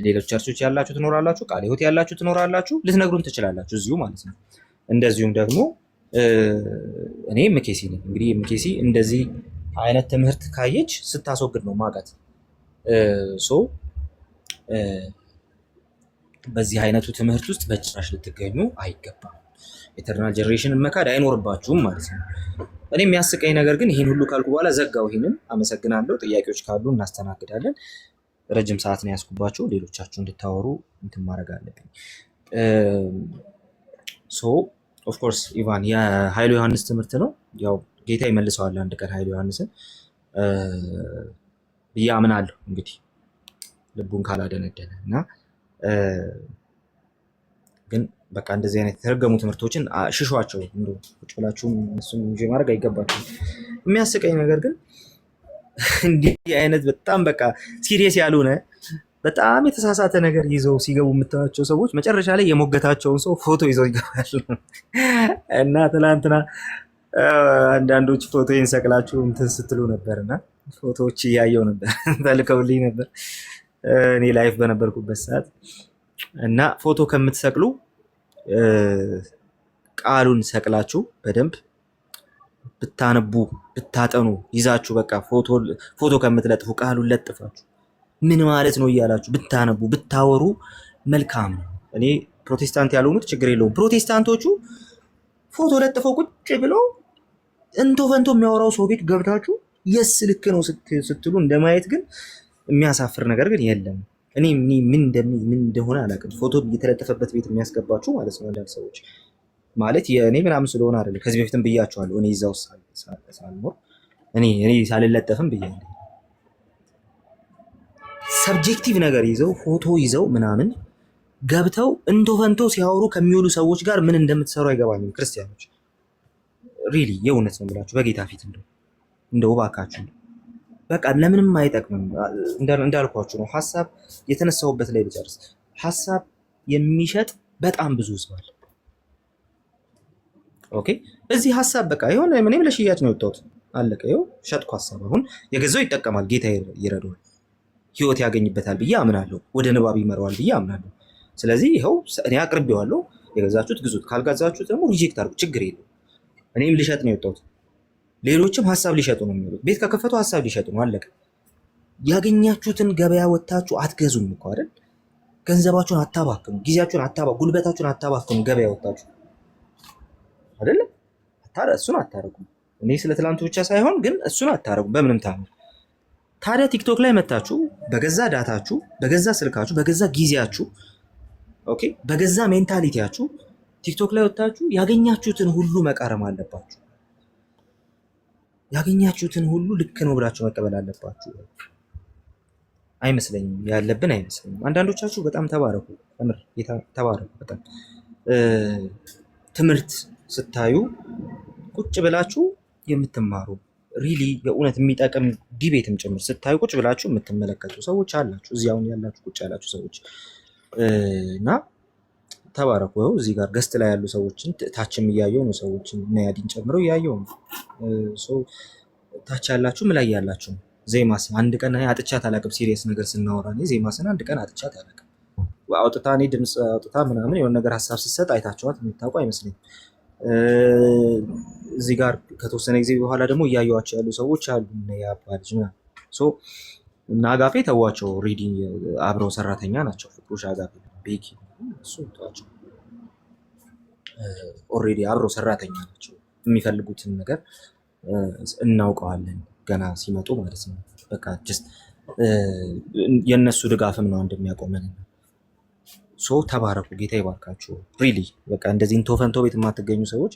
ሌሎች ቸርቾች ያላችሁ ትኖራላችሁ፣ ቃለ ሕይወት ያላችሁ ትኖራላችሁ። ልትነግሩን ትችላላችሁ እዚሁ ማለት ነው። እንደዚሁም ደግሞ እኔ ምኬሲ ነኝ። እንግዲህ ምኬሲ እንደዚህ አይነት ትምህርት ካየች ስታስወግድ ነው ማውቃት። በዚህ አይነቱ ትምህርት ውስጥ በጭራሽ ልትገኙ አይገባም። ኤተርናል ጀነሬሽን መካድ አይኖርባችሁም ማለት ነው። እኔ የሚያስቀኝ ነገር ግን ይህን ሁሉ ካልኩ በኋላ ዘጋው። ይህንን አመሰግናለሁ። ጥያቄዎች ካሉ እናስተናግዳለን። ረጅም ሰዓት ነው ያስኩባችሁ። ሌሎቻችሁ እንድታወሩ እንትን ማድረግ አለብኝ። ኦፍኮርስ ኢቫን የኃይሉ ዮሐንስ ትምህርት ነው። ያው ጌታ ይመልሰዋል አንድ ቀን ኃይሉ ዮሐንስን ብዬ አምናለሁ። እንግዲህ ልቡን ካላደነደነ እና ግን በቃ እንደዚህ አይነት የተረገሙ ትምህርቶችን ሽሿቸው። እንደው ቁጭ ብላችሁም እሱን እንጂ ማድረግ አይገባችሁም። የሚያስቀኝ ነገር ግን እንዲህ አይነት በጣም በቃ ሲሪየስ ያልሆነ በጣም የተሳሳተ ነገር ይዘው ሲገቡ የምታዩቸው ሰዎች መጨረሻ ላይ የሞገታቸውን ሰው ፎቶ ይዘው ይገባሉ። እና ትናንትና አንዳንዶች ፎቶዬን ሰቅላችሁ እንትን ስትሉ ነበርና ፎቶዎች እያየው ነበር፣ ተልከውልኝ ነበር እኔ ላይፍ በነበርኩበት ሰዓት። እና ፎቶ ከምትሰቅሉ ቃሉን ሰቅላችሁ በደንብ ብታነቡ ብታጠኑ ይዛችሁ በቃ ፎቶ ከምትለጥፉ ቃሉን ለጥፋችሁ ምን ማለት ነው እያላችሁ ብታነቡ ብታወሩ መልካም ነው። እኔ ፕሮቴስታንት ያልሆኑት ችግር የለውም። ፕሮቴስታንቶቹ ፎቶ ለጥፈው ቁጭ ብለው እንቶ ፈንቶ የሚያወራው ሰው ቤት ገብታችሁ የስ ልክ ነው ስትሉ እንደማየት ግን የሚያሳፍር ነገር ግን የለም። እኔ ምን እንደሆነ አላውቅም። ፎቶ የተለጠፈበት ቤት የሚያስገባችሁ ማለት ነው አንዳንድ ሰዎች ማለት የእኔ ምናምን ስለሆነ አይደለም። ከዚህ በፊትም ብያቸዋለሁ። እኔ እዛው ሳልኖር እኔ ሳልለጠፍም ብያለሁ። ሰብጀክቲቭ ነገር ይዘው ፎቶ ይዘው ምናምን ገብተው እንቶ ፈንቶ ሲያወሩ ከሚውሉ ሰዎች ጋር ምን እንደምትሰሩ አይገባኝም። ክርስቲያኖች ሪሊ የእውነት ነው ብላችሁ በጌታ ፊት እንደው እባካችሁ በቃ ለምንም አይጠቅምም። እንዳልኳችሁ ነው። ሀሳብ የተነሳሁበት ላይ ልጨርስ። ሀሳብ የሚሸጥ በጣም ብዙ ህዝብ አለ። ኦኬ እዚህ ሀሳብ በቃ የሆነ እኔም ለሽያጭ ነው የወጣሁት። አለቀ። ይኸው ሸጥኩ ሀሳብ። አሁን የገዛው ይጠቀማል፣ ጌታ ይረዳዋል፣ ህይወት ያገኝበታል ብዬ አምናለሁ። ወደ ንባብ ይመራዋል ብዬ አምናለሁ። ስለዚህ ይኸው እኔ አቅርቤዋለሁ። የገዛችሁት ግዙት፣ ካልገዛችሁት ደግሞ ሪጀክት አድርጉ፣ ችግር የለም። እኔም ልሸጥ ነው የወጣሁት። ሌሎችም ሀሳብ ሊሸጡ ነው የሚሉት። ቤት ከከፈቱ ሀሳብ ሊሸጡ ነው። አለቀ። ያገኛችሁትን ገበያ ወጥታችሁ አትገዙም እኮ አይደል? ገንዘባችሁን አታባክኑ፣ ጊዜያችሁን ጉልበታችሁን አታባክኑ። ገበያ ወጥታችሁ አይደለም እሱን አታረጉም። እኔ ስለ ትላንቱ ብቻ ሳይሆን ግን እሱን አታረጉም በምንም ታምር። ታዲያ ቲክቶክ ላይ መታችሁ በገዛ ዳታችሁ፣ በገዛ ስልካችሁ፣ በገዛ ጊዜያችሁ፣ ኦኬ በገዛ ሜንታሊቲያችሁ ቲክቶክ ላይ ወጥታችሁ ያገኛችሁትን ሁሉ መቃረም አለባችሁ። ያገኛችሁትን ሁሉ ልክ ነው ብላችሁ መቀበል አለባችሁ። አይመስለኝም፣ ያለብን አይመስለኝም። አንዳንዶቻችሁ በጣም ተባረኩ፣ ተምር ተባረኩ። በጣም ትምህርት ስታዩ ቁጭ ብላችሁ የምትማሩ ሪሊ የእውነት የሚጠቅም ዲቤትም ጭምር ስታዩ ቁጭ ብላችሁ የምትመለከቱ ሰዎች አላችሁ። እዚህ አሁን ያላችሁ ቁጭ ያላችሁ ሰዎች እና ተባረኩ። ይኸው እዚህ ጋር ገስት ላይ ያሉ ሰዎችን ታችም እያየው ነው። ሰዎችን ነያዲን ጨምረው እያየው ነው። ታች ያላችሁ ምን ላይ ያላችሁ ዜማስ አንድ ቀን አጥቻት አላውቅም። ሲሪየስ ነገር ስናወራ ዜማስን አንድ ቀን አጥቻት አላውቅም። አውጥታ እኔ ድምፅ አውጥታ ምናምን የሆነ ነገር ሀሳብ ስትሰጥ አይታችኋት የምታውቁ አይመስለኝም። እዚህ ጋር ከተወሰነ ጊዜ በኋላ ደግሞ እያየዋቸው ያሉ ሰዎች አሉ። ያባልጅ እና አጋፔ ተዋቸው። ሪዲንግ አብረው ሰራተኛ ናቸው። ፍቅሮሽ አጋፔ ቤኪ እሱ ተዋቸው። ኦልሬዲ አብረው ሰራተኛ ናቸው። የሚፈልጉትን ነገር እናውቀዋለን ገና ሲመጡ ማለት ነው። በቃ ጀስት የእነሱ ድጋፍም ነው እንደሚያቆመን። ተባረኩ። ጌታ ይባርካችሁ። ሪሊ በቃ እንደዚህ እንቶ ፈንቶ ቤት የማትገኙ ሰዎች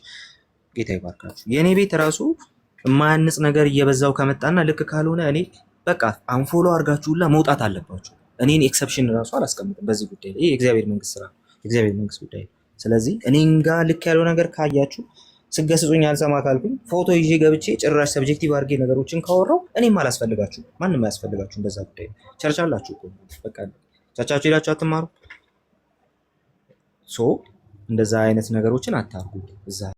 ጌታ ይባርካችሁ። የእኔ ቤት ራሱ የማያንጽ ነገር እየበዛው ከመጣና ልክ ካልሆነ እኔ በቃ አንፎሎ አድርጋችሁላ መውጣት አለባችሁ። እኔን ኤክሰፕሽን ራሱ አላስቀምጥም በዚህ ጉዳይ ላይ። ይሄ የእግዚአብሔር መንግስት ስራ፣ የእግዚአብሔር መንግስት ጉዳይ። ስለዚህ እኔን ጋር ልክ ያለው ነገር ካያችሁ ስገስጹኝ አልሰማ ካልኩኝ ፎቶ ይዤ ገብቼ ጭራሽ ሰብጀክቲቭ አድርጌ ነገሮችን ካወራው እኔም አላስፈልጋችሁ፣ ማንም አያስፈልጋችሁ በዛ ጉዳይ። ቸርች አላችሁ እኮ በቃ ቸርቻችሁ ሄዳችሁ አትማሩ። እንደዛ አይነት ነገሮችን አታርጉ እዛ